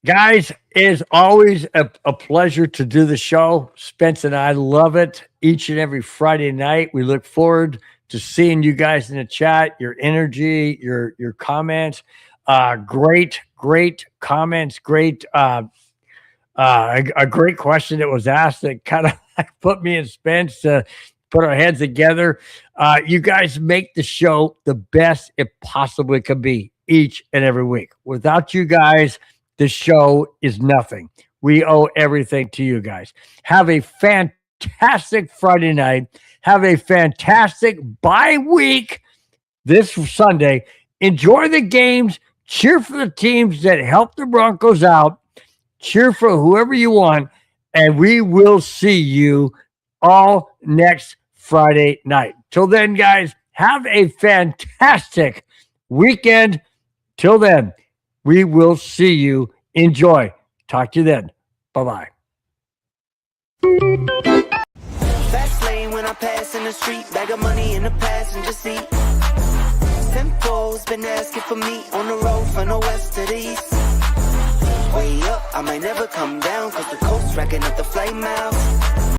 Guys, it is always a pleasure to do the show. Spence and I love it each and every Friday night. We look forward to seeing you guys in the chat, your energy, your comments. Great comments. Great, a great question that was asked that kind of put me and Spence to put our heads together. You guys make the show the best it possibly could be each and every week. Without you guys, the show is nothing. We owe everything to you guys. Have a fantastic Friday night. Have a fantastic bye week this Sunday. Enjoy the games. Cheer for the teams that help the Broncos out. Cheer for whoever you want. And we will see you all next Friday night. Till then, guys, have a fantastic weekend. Till then, we will see you. Enjoy. Talk to you then. Bye-bye. Fast lane when I pass in the street, bag of money in the passenger seat. Simcoe's been asking for me on the road from the west to the east. Way up, I might never come down, cause the coast racking up the flame out.